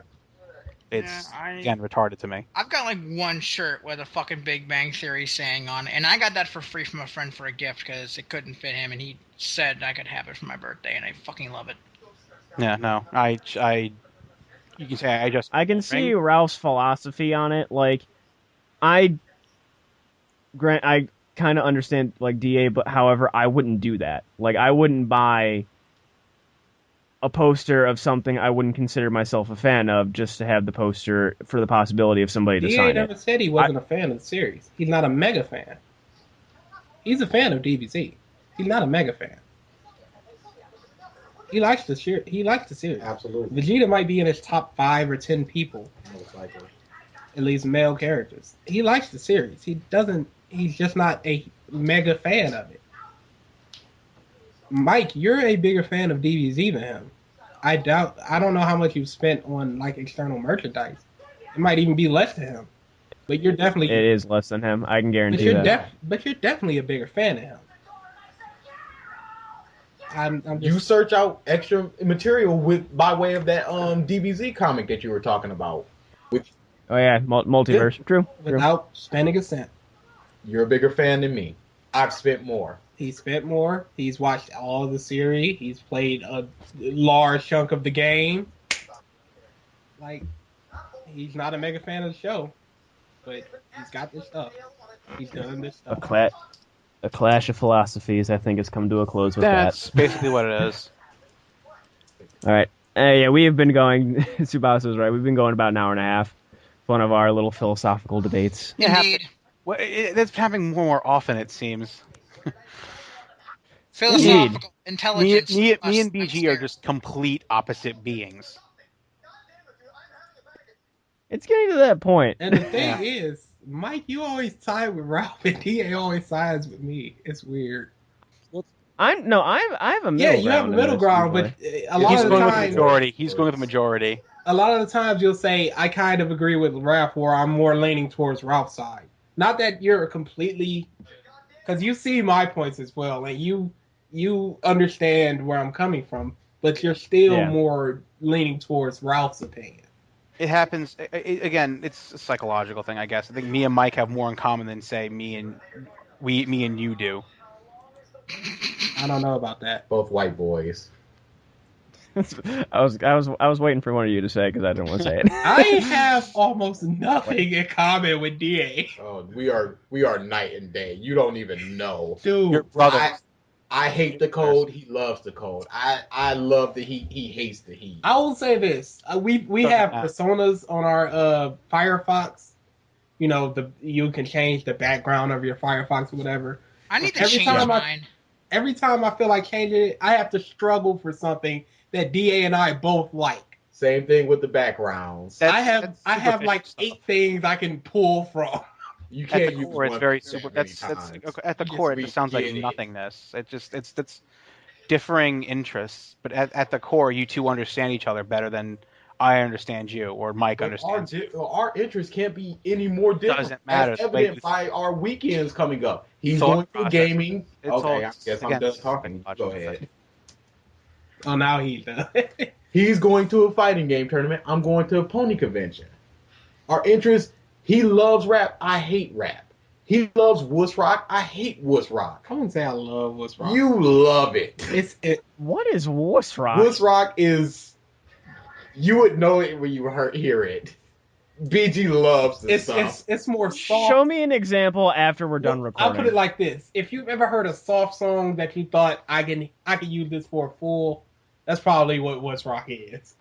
It's Yeah, again retarded to me. I've got like one shirt with a fucking Big Bang Theory saying on it, and I got that for free from a friend for a gift because it couldn't fit him, and he said I could have it for my birthday, and I fucking love it. Yeah, no, you can say I just. I can see Ralph's philosophy on it. Like, I kind of understand like DA, but however, I wouldn't do that. Like, I wouldn't buy a poster of something I wouldn't consider myself a fan of just to have the poster for the possibility of somebody to DA sign never it. said he wasn't a fan of the series. He's not a mega fan. He's a fan of DBZ. He's not a mega fan. He likes the series. He likes the series. Absolutely. Vegeta might be in his top 5 or 10 people, Most likely. at least male characters. He likes the series. He doesn't. He's just not a mega fan of it. Mike, you're a bigger fan of DBZ than him. I don't know how much you've spent on like external merchandise. It might even be less than him. But you're definitely. It is less than him. I can But guarantee you're that. but you're definitely a bigger fan of him. I'm just, You search out extra material by way of that DBZ comic that you were talking about. Oh yeah, multiverse. True. without spending a cent. You're a bigger fan than me. I've spent more. He spent more. He's watched all of the series. He's played a large chunk of the game. Like, he's not a mega fan of the show, but he's got this stuff. He's done this stuff. A clash of philosophies, I think, has come to a close with That's that. basically what it is. All right. Yeah, we have been going. Subasa was right. We've been going about an hour and a half. One of our little philosophical debates. Indeed. Well, it's happening more often, it seems. Philosophical intelligence. Me plus and BG are nice just complete opposite beings. It's getting to that point. And the thing is, Mike, you always side with Ralph, and DA always sides with me. It's weird. I have a middle Yeah, you have a ground in middle this, ground, usually. but a lot He's of the going with the time, majority. He's going with the majority. a lot of the times you'll say I kind of agree with Ralph, or I'm more leaning towards Ralph's side. Not that you're completely, because you see my points as well, and you understand where I'm coming from, but you're still more leaning towards Ralph's opinion. It happens again. It's a psychological thing, I guess. I think me and Mike have more in common than say me and you do. I don't know about that. Both white boys. I was waiting for one of you to say it because I didn't want to say it. I have almost nothing in common with DA. Oh, we are night and day. You don't even know. Dude, Your brother. I hate the cold. He loves the cold. I love the heat. He hates the heat. I will say this: we have personas on our Firefox. You know, you can change the background of your Firefox or whatever. I need to change mine. Every time I feel like changing it, I have to struggle for something that DA and I both like. Same thing with the backgrounds. I have like 8 things I can pull from. You can't At the use core, it's one very thing super. many That's times. at the You core. It just just sounds like get it. nothingness. It's differing interests, but at the core, you two understand each other better than I understand you or Mike But understands. our interests can't be any more different. Doesn't matter. As evident by our weekends coming up. He's Thought going to process. gaming. It's Okay, all- I guess I'm again, done talking. Go logical ahead. thing. Oh, now he does. He's going to a fighting game tournament. I'm going to a pony convention. Our interests, he loves rap. I hate rap. He loves wuss rock. I hate wuss rock. I wouldn't say I love what's wrong. You love it. What is wuss rock? Wuss rock is, you would know it when you hear it. BG loves this stuff. It's more soft. Show me an example after we're done recording. I'll put it like this: if you've ever heard a soft song that you thought I can use this for a full, that's probably what What's Rock is.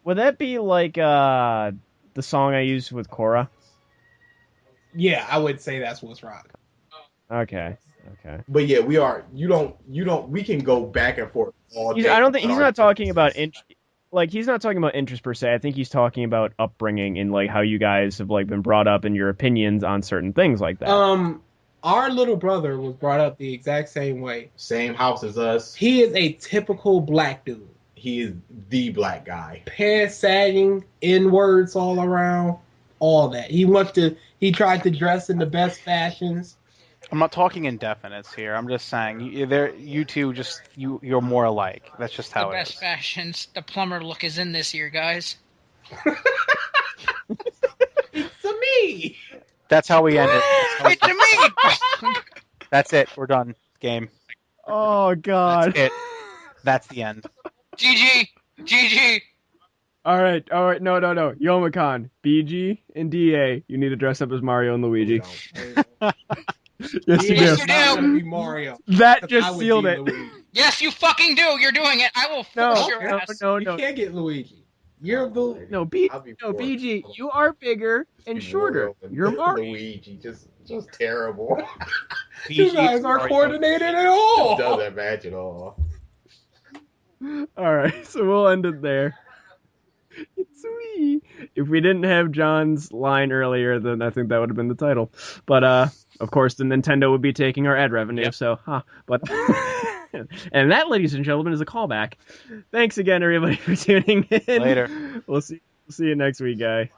Would that be like the song I used with Korra? Yeah, I would say that's What's Rock. Okay. But yeah, we are. You don't. We can go back and forth all day. I don't think he's on our not talking about differences. he's not talking about interest per se. I think he's talking about upbringing and like how you guys have like been brought up and your opinions on certain things like that. Our little brother was brought up the exact same way. Same house as us. He is a typical black dude. He is the black guy. Pants sagging, N-words all around, all that. He tried to dress in the best fashions. I'm not talking indefinites here. I'm just saying you two you're more alike. That's just how The it best is. fashions. The plumber look is in this year, guys. It's to me. That's how we end it. It's to me. That's it. We're done. Game. Oh God. That's it. That's the end. GG. All right. No. Youmacon, BG, and DA. You need to dress up as Mario and Luigi. Yes, you Yes, do. you Not do. gonna be Mario. That I just would sealed be it. Luigi. Yes, you fucking do. You're doing it. I will force your ass. No. You can't get Luigi. You're the No, I'll be no, poor. BG. You are bigger and shorter. You're Mario. Luigi, just terrible. you guys aren't coordinated at all. Doesn't match at all. All right, so we'll end it there. It's me. If we didn't have John's line earlier, then I think that would have been the title. But of course, the Nintendo would be taking our ad revenue. Yep. So, but and that, ladies and gentlemen, is a callback. Thanks again, everybody, for tuning in. Later. We'll see you next week, guys.